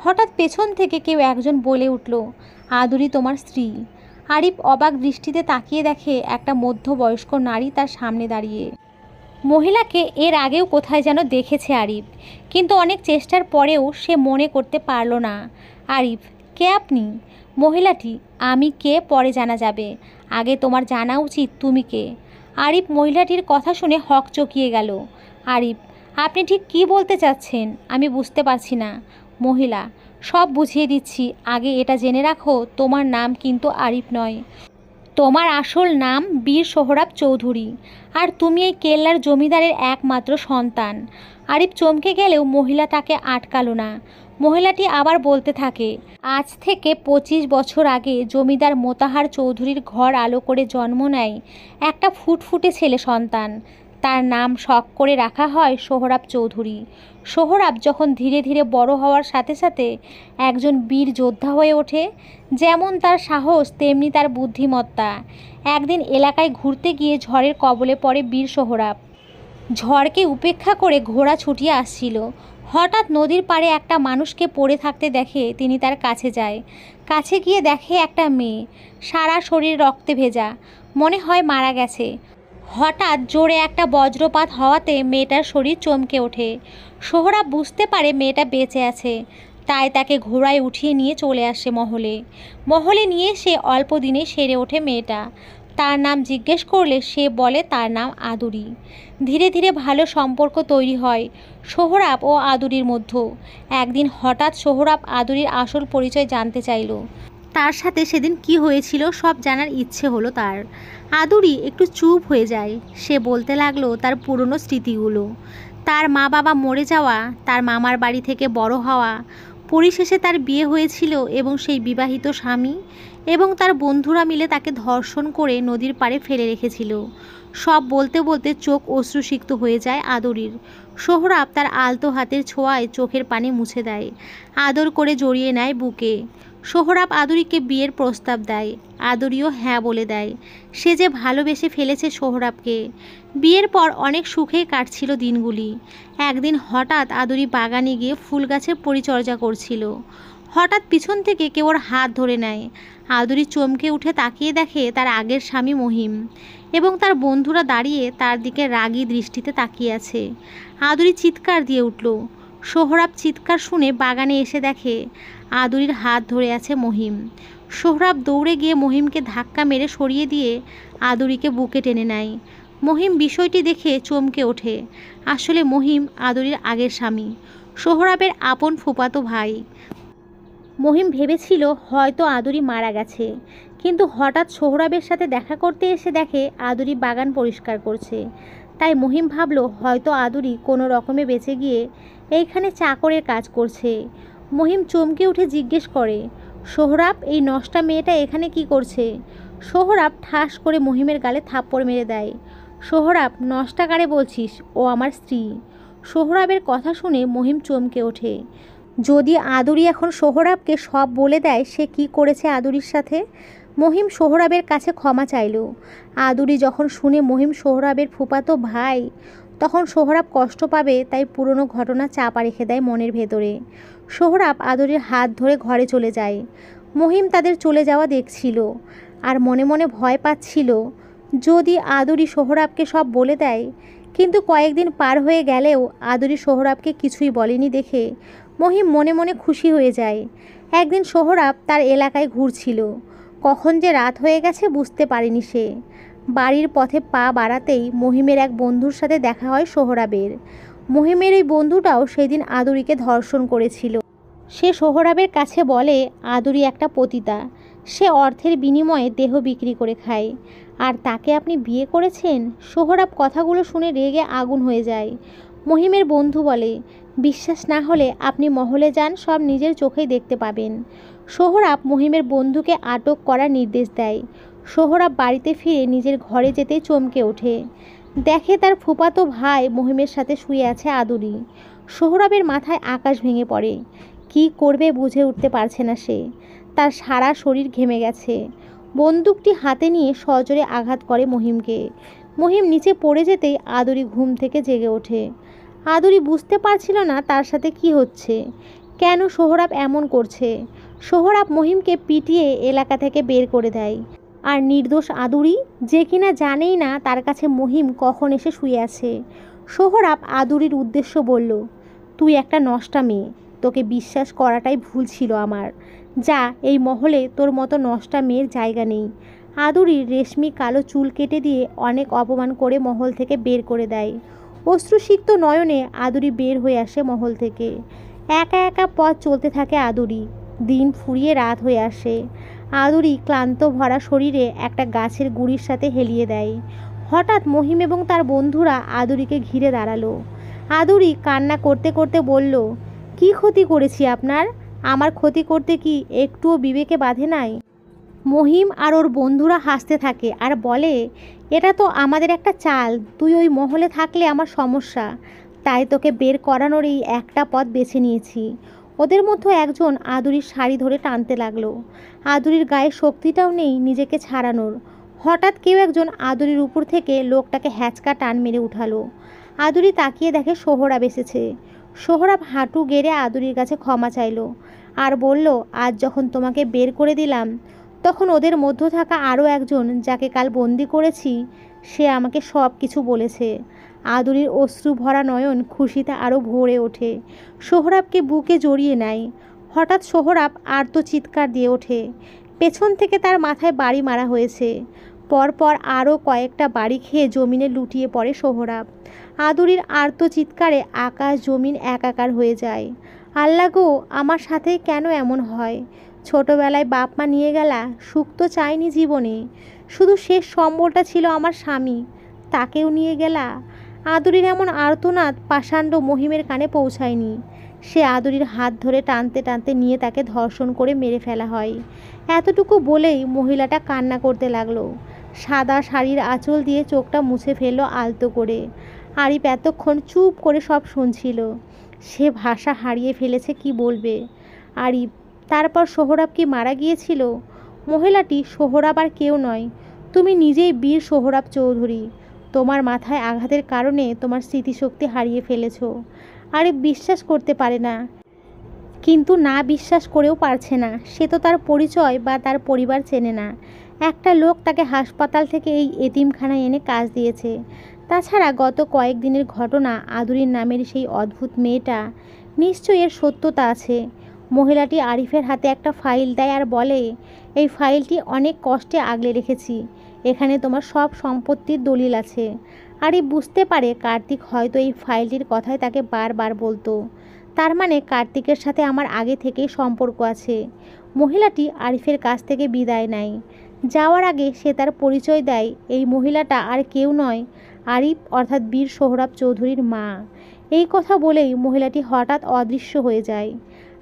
হঠাৎ পেছন থেকে কেউ একজন বলে উঠল, আদুরি তোমার স্ত্রী। আরিফ অবাক দৃষ্টিতে তাকিয়ে দেখে একটা মধ্যবয়স্ক নারী তার সামনে দাঁড়িয়ে। মহিলাকে এর আগেও কোথায় যেন দেখেছে আরিফ, কিন্তু অনেক চেষ্টার পরেও সে মনে করতে পারল না। আরিফ, কে আপনি? মহিলাটি, আমি কে পরে জানা যাবে, আগে তোমার জানা উচিত তুমি কে। আরিফ মহিলাটির কথা শুনে হকচকিয়ে গেল। আরিফ, আপনি ঠিক কী বলতে চাচ্ছেন? আমি বুঝতে পারছি না। মহিলা, সব বুঝিয়ে দিচ্ছি, আগে এটা জেনে রাখো, তোমার নাম কিন্তু আরিফ নয়। তোমার আসল নাম বীর সোহরাব চৌধুরী, আর তুমি এই কেল্লার জমিদারের একমাত্র সন্তান। আরিফ চমকে গেলেও মহিলা তাকে আটকালো না। মহিলাটি আবার বলতে থাকে, আজ থেকে 25 বছর আগে জমিদার মোতাহার চৌধুরীর ঘর আলো করে জন্ম নেয় একটা ফুটফুটে ছেলে সন্তান। তার নাম শখ করে রাখা হয় সোহরাব চৌধুরী। সোহরাব যখন ধীরে ধীরে বড় হওয়ার সাথে সাথে একজন বীর যোদ্ধা হয়ে ওঠে। যেমন তার সাহস, তেমনি তার বুদ্ধিমত্তা। একদিন এলাকায় ঘুরতে গিয়ে ঝড়ের কবলে পড়ে বীর সোহরাব। ঝড়কে উপেক্ষা করে ঘোড়া ছুটিয়ে আসছিল। হঠাৎ নদীর পাড়ে একটা মানুষকে পড়ে থাকতে দেখে তিনি তার কাছে যায়। কাছে গিয়ে দেখে একটা মেয়ে, সারা শরীর রক্তে ভেজা, মনে হয় মারা গেছে। হঠাৎ জোরে একটা বজ্রপাত হওয়াতে মেয়েটার শরীর চমকে ওঠে। সোহরাব বুঝতে পারে মেয়েটা বেঁচে আছে, তাই তাকে ঘোড়ায় উঠিয়ে নিয়ে চলে আসে মহলে। মহলে নিয়ে সে অল্প দিনে সেরে ওঠে মেয়েটা। তার নাম জিজ্ঞেস করলে সে বলে তার নাম আদুরি। ধীরে ধীরে ভালো সম্পর্ক তৈরি হয় সোহরাব ও আদুরির মধ্যে। একদিন হঠাৎ সোহরাব আদুরির আসল পরিচয় জানতে চাইল। তার সাথে সেদিন কি হয়েছিল সব জানার ইচ্ছে হলো তার। আদুরি একটু চুপ হয়ে যায়। সে বলতে লাগলো তার পুরনো স্মৃতিগুলো, তার মা বাবা মরে যাওয়া, তার মামার বাড়ি থেকে বড় হওয়া, পরিশেষে তার বিয়ে হয়েছিল এবং সেই বিবাহিত স্বামী এবং তার বন্ধুরা মিলে তাকে ধর্ষণ করে নদীর পাড়ে ফেলে রেখেছিল। সব বলতে বলতে চোখ অশ্রুসিক্ত হয়ে যায় আদুরির। সোহরাব তার আলতো হাতের ছোঁয়ায় চোখের পানি মুছে দেয়, আদর করে জড়িয়ে নেয় বুকে। সোহরাব আদুরিকে বিয়ের প্রস্তাব দেয়। আদুরিও হ্যাঁ বলে দেয়। সে যে ভালোবেসে ফেলেছে সোহরাবকে। বিয়ের পর অনেক সুখেই কাটছিল দিনগুলি। একদিন হঠাৎ আদুরি বাগানে গিয়ে ফুল গাছের পরিচর্যা করছিল। হঠাৎ পিছন থেকে কেউ ওর হাত ধরে নেয়। আদুরি চমকে উঠে তাকিয়ে দেখে তার আগের স্বামী মহিম এবং তার বন্ধুরা দাঁড়িয়ে তার দিকে রাগী দৃষ্টিতে তাকিয়ে আছে। আদুরি চিৎকার দিয়ে উঠল। সোহরাব চিৎকার শুনে বাগানে এসে দেখে আদুরির হাত ধরে আছে মহিম। সোহরাব দৌড়ে গিয়ে মহিমকে ধাক্কা মেরে সরিয়ে দিয়ে আদুরিকে বুকে টেনে নেয়। মহিম বিষয়টি দেখে চমকে ওঠে। আসলে মহিম আদুরির আগের স্বামী, সোহরাবের আপন ফুফাতো ভাই। মহিম ভেবেছিল হয়তো আদুরি মারা গেছে, কিন্তু হঠাৎ সোহরাবের সাথে দেখা করতে এসে দেখে আদুরি বাগান পরিষ্কার করছে। তাই মহিম ভাবল হয়তো আদুরি কোনো রকমে বেঁচে গিয়ে এইখানে চাকরের কাজ করছে। মহিম চমকে উঠে জিজ্ঞেস করে, সোহরাব, এই নষ্টা মেয়েটা এখানে কি করছে? সোহরাব ঠাস করে মহিমের গালে থাপ্পড় মেরে দেয়। সোহরাব, নষ্টা কারে বলছিস? ও আমার স্ত্রী। সোহরাবের কথা শুনে মহিম চমকে ওঠে। যদি আদুরি এখন সোহরাবকে সব বলে দেয় সে কি করেছে আদুরির সাথে। মহিম সোহরাবের কাছে ক্ষমা চাইল। আদুরি যখন শুনে মহিম সোহরাবের ফুফাতো ভাই, তখন সোহরাব কষ্ট পাবে, তাই পুরনো ঘটনা চাপা রেখে দেয় মনের ভেতরে। সোহরাব আদুরির হাত ধরে ঘরে চলে যায়। মহিম তাদের চলে যাওয়া দেখছিল আর মনে মনে ভয় পাচ্ছিল যদি আদুরি সোহরাবকে সব বলে দেয়। কিন্তু কয়েকদিন পার হয়ে গেলেও আদুরি সোহরাবকে কিছুই বলেনি দেখে মহিম মনে মনে খুশি হয়ে যায়। একদিন সোহরাব তার এলাকায় ঘুরছিল। কখন যে রাত হয়ে গেছে বুঝতে পারেনি সে। বাড়ির পথে পা বাড়াতেই মহিমের এক বন্ধুর সাথে দেখা হয় সোহরাবের। মহিমের এই বন্ধুটাও সেদিন আদুরিকে ধর্ষণ করেছিল। সে সোহরাবের কাছে বলে আদুরি একটা পতিতা, সে অর্থের বিনিময়ে দেহ বিক্রি করে খায়, আর তাকে আপনি বিয়ে করেছেন। সোহরাব কথাগুলো শুনে রেগে আগুন হয়ে যায়। মহিমের বন্ধু বলে, বিশ্বাস না হলে আপনি মহলে যান, সব নিজের চোখেই দেখতে পাবেন। সোহরাব মহিমের বন্ধুকে আটক করার নির্দেশ দেয়। সোহরাব বাড়িতে ফিরে নিজের ঘরে যেতেই চমকে ওঠে। দেখে তার ফুফাতো ভাই মহিমের সাথে শুয়ে আছে আদুরি। সোহরাবের মাথায় আকাশ ভেঙে পড়ে। কি করবে বুঝে উঠতে পারছে না সে। তার সারা শরীর ঘেমে গেছে। বন্দুকটি হাতে নিয়ে সজোরে আঘাত করে মহিমকে। মহিম নিচে পড়ে যেতেই আদুরি ঘুম থেকে জেগে ওঠে। আদুরি বুঝতে পারছিল না তার সাথে কি হচ্ছে, কেন সোহরাব এমন করছে। সোহরাব মহিমকে পিটিয়ে এলাকা থেকে বের করে দেয়। আর নির্দোষ আদুরি, যে কিনা জানেই না তার কাছে মহিম কখন এসে শুয়ে আছে। সোহরাব আদুরির উদ্দেশ্য বলল, তুই একটা নষ্টা মেয়ে, তোকে বিশ্বাস করাটাই ভুল ছিল আমার। যা, এই মহলে তোর মতো নষ্টা মেয়ের জায়গা নেই। আদুরির রেশমি কালো চুল কেটে দিয়ে অনেক অপমান করে মহল থেকে বের করে দেয়। অশ্রুসিক্ত নয়নে আদুরি বের হয়ে আসে মহল থেকে। একা একা পথ চলতে থাকে আদুরি। দিন ফুরিয়ে রাত হয়ে আসে। আদুরি ক্লান্ত ভরা শরীরে একটা গাছের গুঁড়ির সাথে হেলিয়ে দেয়। হঠাৎ মহিম এবং তার বন্ধুরা আদুরিকে ঘিরে দাঁড়ালো। আদুরি কান্না করতে করতে বলল, কি ক্ষতি করেছি আপনার? আমার ক্ষতি করতে কি একটুও বিবেকে বাধে নাই? মহিম আর ওর বন্ধুরা হাসতে থাকে আর বলে, এটা তো আমাদের একটা চাল, তুই ওই মহলে থাকলে আমার সমস্যা, তাই তোকে বের করানোর এই একটা পথ বেছে নিয়েছি। ওদের মধ্যে একজন আদুরির শাড়ি ধরে টানতে লাগলো। আদুরির গায়ে শক্তিটাও নেই নিজেকে ছাড়ানোর। হঠাৎ কেউ একজন আদুরির উপর থেকে লোকটাকে হ্যাচকা টান মেরে উঠালো। আদুরি তাকিয়ে দেখে সোহরাব এসেছে। সোহরাব হাঁটু গেড়ে আদুরির কাছে ক্ষমা চাইল আর বলল, আজ যখন তোমাকে বের করে দিলাম, তখন ওদের মধ্যে থাকা আরও একজন যাকে কাল বন্দি করেছি সে আমাকে সব কিছু বলেছে। আদুরির অশ্রু ভরা নয়ন খুশিতে আরও ভরে ওঠে। সোহরাবকে বুকে জড়িয়ে নেয়। হঠাৎ সোহরাব আর্ত চিৎকার দিয়ে ওঠে। পেছন থেকে তার মাথায় বাড়ি মারা হয়েছে। পরপর আরও কয়েকটা বাড়ি খেয়ে জমিনে লুটিয়ে পড়ে সোহরাব। আদুরির আর্ত চিৎকারে আকাশ জমিন একাকার হয়ে যায়। আল্লাহ গো, আমার সাথে কেন এমন হয়? ছোটবেলায় বাপ মা নিয়ে গেলা, সুখ তো চাইনি জীবনে। শুধু শেষ সম্বলটা ছিল আমার স্বামী, তাকেও নিয়ে গেলা। আদুরির এমন আর্তনাদ পাষাণ্ড মহিমের কানে পৌঁছায়নি। সে আদুরির হাত ধরে টানতে টানতে নিয়ে তাকে ধর্ষণ করে মেরে ফেলা হয়। এতটুকু বলেই মহিলাটা কান্না করতে লাগলো। সাদা শাড়ির আঁচল দিয়ে চোখটা মুছে ফেললো আলতো করে। আরিফ এতক্ষণ চুপ করে সব শুনছিল। সে ভাষা হারিয়ে ফেলেছে, কি বলবে। আরিফ, তারপর সোহরাব কি মারা গিয়েছিল? মহিলাটি সোহরাব আর কেউ নয়, তুমি নিজেই বীর সোহরাব চৌধুরী। তোমার মাথায় আঘাতের কারণে তোমার স্মৃতিশক্তি হারিয়ে ফেলেছ। আরিফ বিশ্বাস করতে পারে না, কিন্তু না বিশ্বাস করেও পারছে না। সে তো তার পরিচয় বা তার পরিবার চেনে না। একটা লোক তাকে হাসপাতাল থেকে এই এতিমখানায় এনে কাজ দিয়েছে। তাছাড়া গত কয়েকদিনের ঘটনা, আদুরির নামের সেই অদ্ভুত মেয়েটা, নিশ্চয়ই এর সত্যতা আছে। মহিলাটি আরিফের হাতে একটা ফাইল দেয় আর বলে, এই ফাইলটি অনেক কষ্টে আগলে রেখেছি। এখানে তোমার সব সম্পত্তির দলিল আছে। আরিফ বুঝতে পারে কার্তিক হয়তো এই ফাইলটির কথাই তাকে বারবার বলতো। তার মানে কার্তিকের সাথে আমার আগে থেকেই সম্পর্ক আছে। মহিলাটি আরিফের কাছ থেকে বিদায় নেয়। যাওয়ার আগে সে তার পরিচয় দেয়, এই মহিলাটা আর কেউ নয়, আরিফ অর্থাৎ বীর সোহরাব চৌধুরীর মা। এই কথা বলেই মহিলাটি হঠাৎ অদৃশ্য হয়ে যায়।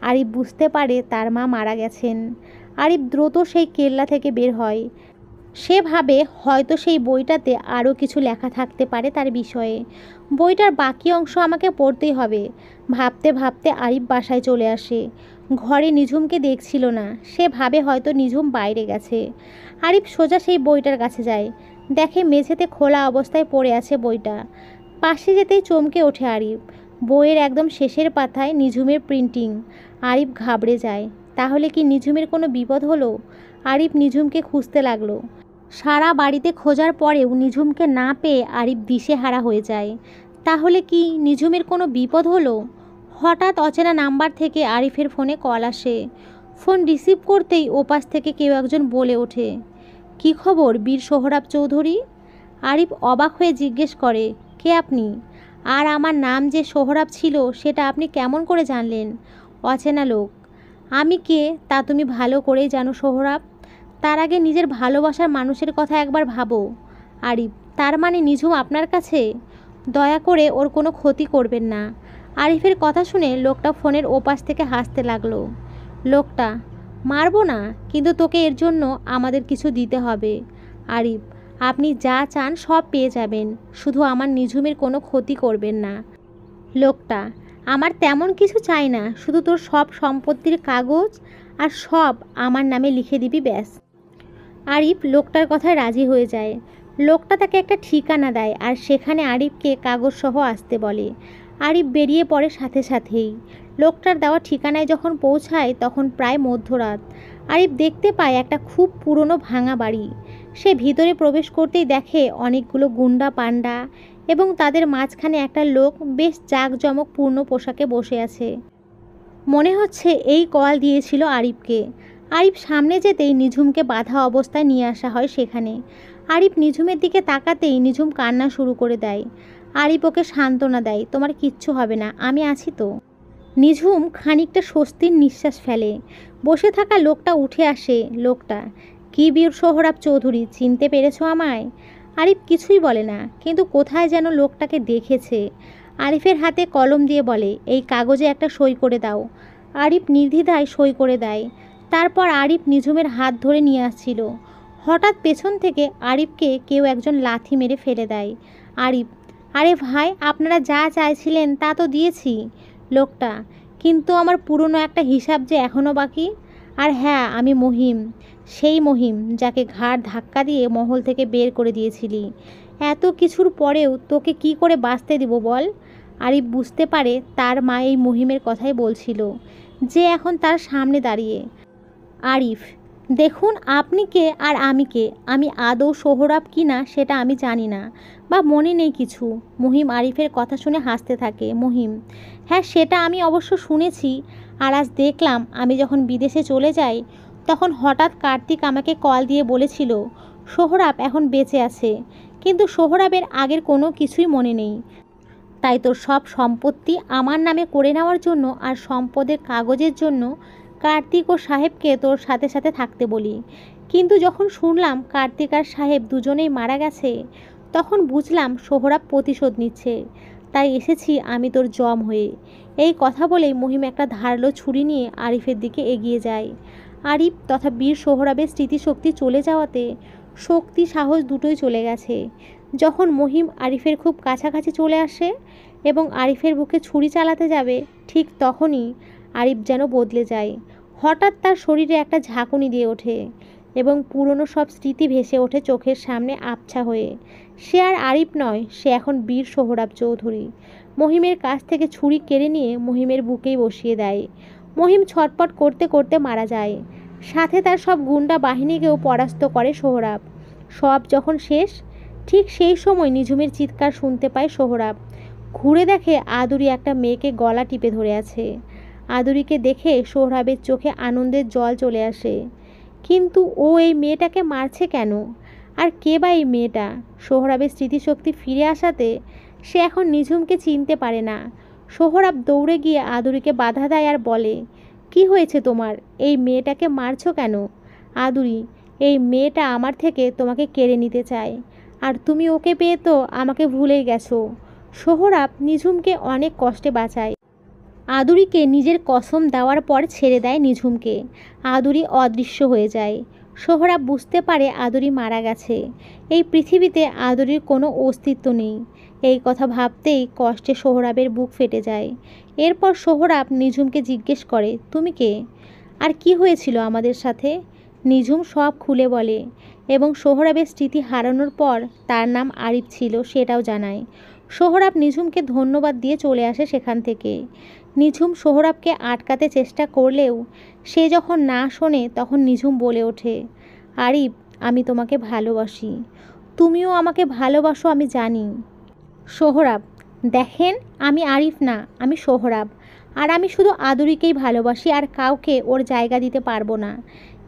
আরিফ বুঝতে পারে তার মা মারা গেছেন। আরিফ দ্রুত সেই কেল্লা থেকে বের হয়। সে ভাবে হয়তো সেই বইটাতে আরও কিছু লেখা থাকতে পারে তার বিষয়ে। বইটার বাকি অংশ আমাকে পড়তেই হবে। ভাবতে ভাবতে আরিফ বাসায় চলে আসে। ঘরে নিঝুমকে দেখছিল না। সে ভাবে হয়তো নিঝুম বাইরে গেছে। আরিফ সোজা সেই বইটার কাছে যায়। দেখে মেঝেতে খোলা অবস্থায় পড়ে আছে বইটা। পাশে যেতেই চমকে ওঠে আরিফ। বইয়ের একদম শেষের পাতায় নিঝুমের প্রিন্টিং। আরিফ ঘাবড়ে যায়। তাহলে কি নিঝুমের কোনো বিপদ হলো? আরিফ নিঝুমকে খুঁজতে লাগলো। সারা বাড়িতে খোঁজার পরেও নিঝুমকে না পেয়ে আরিফ দিশেহারা হয়ে যায়। তাহলে কি নিঝুমের কোনো বিপদ হলো? হঠাৎ অচেনা নাম্বার থেকে আরিফের ফোনে কল আসে। ফোন রিসিভ করতেই ওপাশ থেকে কেউ একজন বলে ওঠে, কী খবর বীর সোহরাব চৌধুরী? আরিফ অবাক হয়ে জিজ্ঞেস করে, কে আপনি? আর আমার নাম যে সোহরাব ছিল সেটা আপনি কেমন করে জানলেন? অচেনা লোক। আমি কে তা তুমি ভালো করেই জানো সোহরাব। তার আগে নিজের ভালোবাসার মানুষের কথা একবার ভাবো। আরিফ, তার মানে নিঝুম আপনার কাছে? দয়া করে ওর কোনো ক্ষতি করবেন না। আরিফের কথা শুনে লোকটা ফোনের ওপাশ থেকে হাসতে লাগলো। লোকটা, মারবো না, কিন্তু তোকে এর জন্য আমাদের কিছু দিতে হবে। আরিফ, আপনি যা চান সব পেয়ে যাবেন, শুধু আমার নিঝুমের কোনো ক্ষতি করবেন না। লোকটা, আমার তেমন কিছু চাই না, শুধু তোর সব সম্পত্তির কাগজ আর সব আমার নামে লিখে দিবি ব্যাস। আরিফ লোকটার কথায় রাজি হয়ে যায়। লোকটা তাকে একটা ঠিকানা দেয় আর সেখানে আরিফকে কাগজসহ আসতে বলে। আরিফ বেরিয়ে পড়ে সাথে সাথেই। লোকটার দেওয়া ঠিকানায় যখন পৌঁছায় তখন প্রায় মধ্যরাত। আরিফ দেখতে পায় একটা খুব পুরনো ভাঙা বাড়ি। সে ভিতরে প্রবেশ করতেই দেখে অনেকগুলো গুন্ডা পান্ডা এবং তাদের মাঝখানে একটা লোক বেশ জাঁকজমকপূর্ণ পোশাকে বসে আছে। মনে হচ্ছে এই কল দিয়েছিল আরিফকে। আরিফ সামনে যেতেই নিঝুমকে বাধা অবস্থায় নিয়ে আসা হয় সেখানে। আরিফ নিঝুমের দিকে তাকাতেই নিঝুম কান্না শুরু করে দেয়। আরিফ ওকে সান্ত্বনা দেয়, তোমার কিচ্ছু হবে না, আমি আছি তো। নিঝুম খানিকটা স্বস্তির নিঃশ্বাস ফেলে। বসে থাকা লোকটা উঠে আসে। লোকটা, কি বীর সোহরাব চৌধুরী, চিনতে পেরেছো আমায়? আরিফ কিছুই বলে না, কিন্তু কোথায় যেন লোকটাকে দেখেছে। আরিফের হাতে কলম দিয়ে বলে, এই কাগজে একটা সই করে দাও। আরিফ নির্দ্বিধায় সই করে দেয়। তারপর আরিফ নিঝুমের হাত ধরে নিয়ে আসছিল। হঠাৎ পেছন থেকে আরিফকে কেউ একজন লাথি মেরে ফেলে দেয়। আরিফ, আরে ভাই, আপনারা যা চাইছিলেন তা তো দিয়েছি। লোকটা, কিন্তু আমার পুরনো একটা হিসাব যে এখনও বাকি। আর হ্যাঁ, আমি মহিম, সেই মহিম যাকে ঘাড় ধাক্কা দিয়ে মহল থেকে বের করে দিয়েছিলি। এত কিছুর পরেও তোকে কি করে বাঁচতে দিব বল? আরিফ বুঝতে পারে তার মা এই মহিমের কথাই বলছিল, যে এখন তার সামনে দাঁড়িয়ে। আরিফ, দেখুন আপনি কে আর আমি কে, আমি আদৌ সোহরাব কি না সেটা আমি জানি না, বা মনে নেই কিছু। মহিম আরিফের কথা শুনে হাসতে থাকে। মহিম: হ্যাঁ, সেটা আমি অবশ্য শুনেছি। আর আজ দেখলাম, আমি যখন বিদেশে চলে যাই তখন হঠাৎ কার্তিক আমাকে কল দিয়ে বলেছিল সোহরাব এখন বেঁচে আছে, কিন্তু সোহরাবের আগের কোনো কিছুই মনে নেই। তাই তোর সব সম্পত্তি আমার নামে করে নেওয়ার জন্য আর সম্পদের কাগজের জন্য কার্তিক ও সাহেবকে তোর সাথে সাথে থাকতে বলি। কিন্তু যখন শুনলাম কার্তিক আর সাহেব দুজনেই মারা গেছে, তখন বুঝলাম সোহরাব প্রতিশোধ নিচ্ছে। তাই এসেছি আমি তোর জম হয়ে। এই কথা বলেই মহিম একটা ধারালো ছুরি নিয়ে আরিফের দিকে এগিয়ে যায়। আরিফ তথা বীর সোহরাবের স্মৃতিশক্তি চলে যাওয়াতে শক্তি সাহস দুটোই চলে গেছে। যখন মহিম আরিফের খুব কাছাকাছি চলে আসে এবং আরিফের বুকে ছুরি চালাতে যাবে, ঠিক তখনই আরিফ যেন বদলে যায়। হঠাৎ তার শরীরে একটা ঝাঁকুনি দিয়ে ওঠে এবং পুরনো সব স্মৃতি ভেসে ওঠে চোখের সামনে আবছা হয়ে। সে আর আরিফ নয়, সে এখন বীর সোহরাব চৌধুরী। মহিমের কাছ থেকে ছুরি কেড়ে নিয়ে মহিমের বুকেই বসিয়ে দেয়। মহিম ছটপট করতে করতে মারা যায়। সাথে তার সব গুন্ডা বাহিনীকেও পরাস্ত করে সোহরাব। সব যখন শেষ, ঠিক সেই সময় নিঝুমের চিৎকার শুনতে পায় সোহরাব। ঘুরে দেখে আদুরি একটা মেয়েকে গলা টিপে ধরে আছে। আদুরিকে দেখে সোহরাবের চোখে আনন্দের জল চলে আসে। কিন্তু ও এই মেয়েটাকে মারছে কেন? আর কে বা এই মেয়েটা? সোহরাবের স্মৃতিশক্তি ফিরে আসাতে সে এখন নিঝুমকে চিনতে পারে না। সোহরাব দৌড়ে গিয়ে আদুরিকে বাধা দেয় আর বলে, কি হয়েছে তোমার? এই মেয়েটাকে মারছো কেন? আদুরি: এই মেয়েটা আমার থেকে তোমাকে কেড়ে নিতে চায়, আর তুমি ওকে পেয়ে তো আমাকে ভুলেই গেছো। সোহরাব নিঝুমকে অনেক কষ্টে বাঁচায়। আদুরিকে নিজের কসম দেওয়ার পর ছেড়ে দেয় নিঝুমকে। আদুরি অদৃশ্য হয়ে যায়। সোহরাব বুঝতে পারে আদুরি মারা গেছে। এই পৃথিবীতে আদুরির কোনো অস্তিত্ব নেই। এই কথা ভাবতেই কষ্টে সোহরাবের বুক ফেটে যায়। এরপর সোহরাব নিঝুমকে জিজ্ঞেস করে, তুমি কে? আর কি হয়েছিল আমাদের সাথে? নিঝুম সব খুলে বলে এবং সোহরাবের স্মৃতি হারানোর পর তার নাম আরিফ ছিল সেটাও জানায়। সোহরাব নিঝুমকে ধন্যবাদ দিয়ে চলে আসে সেখান থেকে। নিঝুম সোহরাবকে আটকাতে চেষ্টা করলেও সে যখন না শোনে তখন নিঝুম বলে ওঠে, আরিফ, আমি তোমাকে ভালোবাসি। তুমিও আমাকে ভালোবাসো আমি জানি। সোহরাব: দেখেন, আমি আরিফ না, আমি সোহরাব। আর আমি শুধু আদুরিকেই ভালোবাসি, আর কাউকে ওর জায়গা দিতে পারবো না।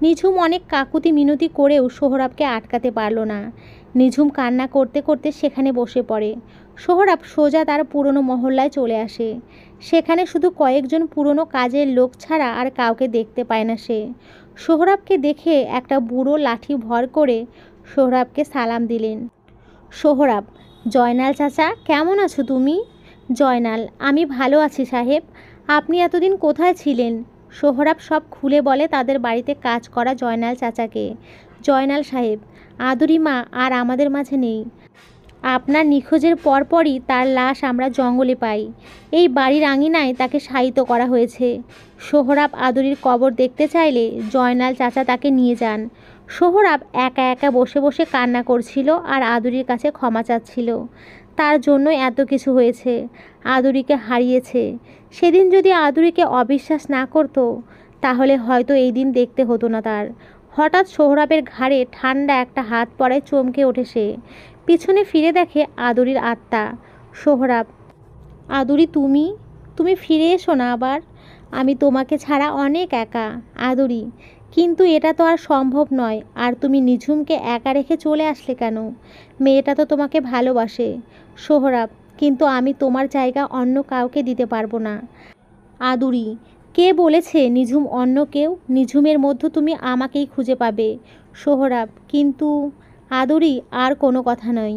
নিঝুম অনেক কাকুতি মিনতি করেও সোহরাবকে আটকাতে পারল না। নিঝুম কান্না করতে করতে সেখানে বসে পড়ে। সোহরাব সোজা তার পুরনো মহল্লায় চলে আসে। সেখানে শুধু কয়েকজন পুরনো কাজের লোক ছাড়া আর কাউকে দেখতে পায় না সে। সোহরাবকে দেখে একটা বুড়ো লাঠি ভর করে সোহরাবকে সালাম দিলেন। সোহরাব: জয়নাল চাচা, কেমন আছো তুমি? জয়নাল: আমি ভালো আছি সাহেব। আপনি এতদিন কোথায় ছিলেন? সোহরাব সব খুলে বলে তাদের বাড়িতে কাজ করা জয়নাল চাচাকে। জয়নাল সাহেব: আদুরি মা আর আমাদের মাঝে নেই। আপনার নিখোঁজের পরপরই তার লাশ আমরা জঙ্গলে পাই। এই বাড়ির আঙিনায় তাকে শায়িত করা হয়েছে। সোহরাব আদুরির কবর দেখতে চাইলে জয়নাল চাচা তাকে নিয়ে যান। সোহরাব একা একা বসে বসে কান্না করছিল আর আদুরির কাছে ক্ষমা চাচ্ছিল। তার জন্যই এত কিছু হয়েছে। আদুরিকে হারিয়েছে। সেদিন যদি আদুরিকে অবিশ্বাস না করতো তাহলে হয়তো এই দিন দেখতে হতো না তার। হঠাৎ সোহরাবের ঘাড়ে ঠান্ডা একটা হাত পড়ায় চমকে ওঠে সে। পিছনে ফিরে দেখে আদুরির আত্মা। সোহরাব: আদুরি, তুমি তুমি ফিরে এসো না আবার। আমি তোমাকে ছাড়া অনেক একা আদুরি। কিন্তু এটা তো আর সম্ভব নয়। আর তুমি নিঝুমকে একা রেখে চলে আসলে কেন? মেয়েটা তো তোমাকে ভালোবাসে। সোহরাব: কিন্তু আমি তোমার জায়গা অন্য কাউকে দিতে পারবো না। আদুরি: কে বলেছে নিঝুম অন্য কেউ? নিঝুমের মধ্যে তুমি আমাকেই খুঁজে পাবে। সোহরাব: কিন্তু আদুরি, আর কোনো কথা নয়।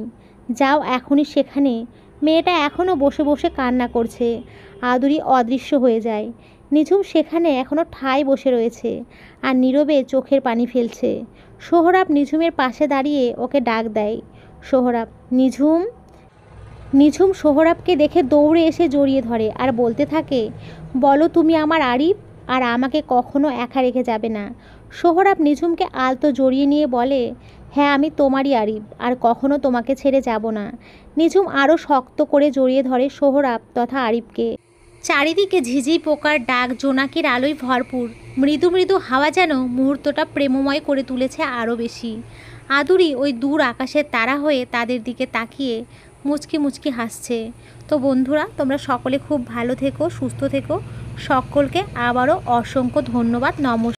যাও এখনই সেখানে। মেয়েটা এখনও বসে বসে কান্না করছে। আদুরি অদৃশ্য হয়ে যায়। নিঝুম সেখানে এখনও ঠায় বসে রয়েছে আর নীরবে চোখের পানি ফেলছে। সোহরাব নিঝুমের পাশে দাঁড়িয়ে ওকে ডাক দেয়। সোহরাব: নিঝুম। নিঝুম সোহরাবকে দেখে দৌড়ে এসে জড়িয়ে ধরে আর বলতে থাকে, বলো তুমি আমার আরিফ, আর আমাকে কখনো একা রেখে যাবে না। সোহরাব নিঝুমকে আলতো জড়িয়ে নিয়ে বলে, হ্যাঁ, আমি তোমারই আরিফ, আর কখনো তোমাকে ছেড়ে যাব না। নিঝুম আরও শক্ত করে জড়িয়ে ধরে সোহরাব তথা আরিফকে। চারিদিকে ঝিঝি পোকার ডাক জোনাকির আলোয় ভরপুর। মৃদু মৃদু হাওয়া যেন মুহূর্তটা প্রেমময় করে তুলেছে আরও বেশি। আদুরি ওই দূর আকাশের তারা হয়ে তাদের দিকে তাকিয়ে মুচকি মুচকি হাসছে। তো বন্ধুরা, তোমরা সকলে খুব ভালো থেকো, সুস্থ থেকো। সকলকে আবারও অসংখ্য ধন্যবাদ। নমস্কার।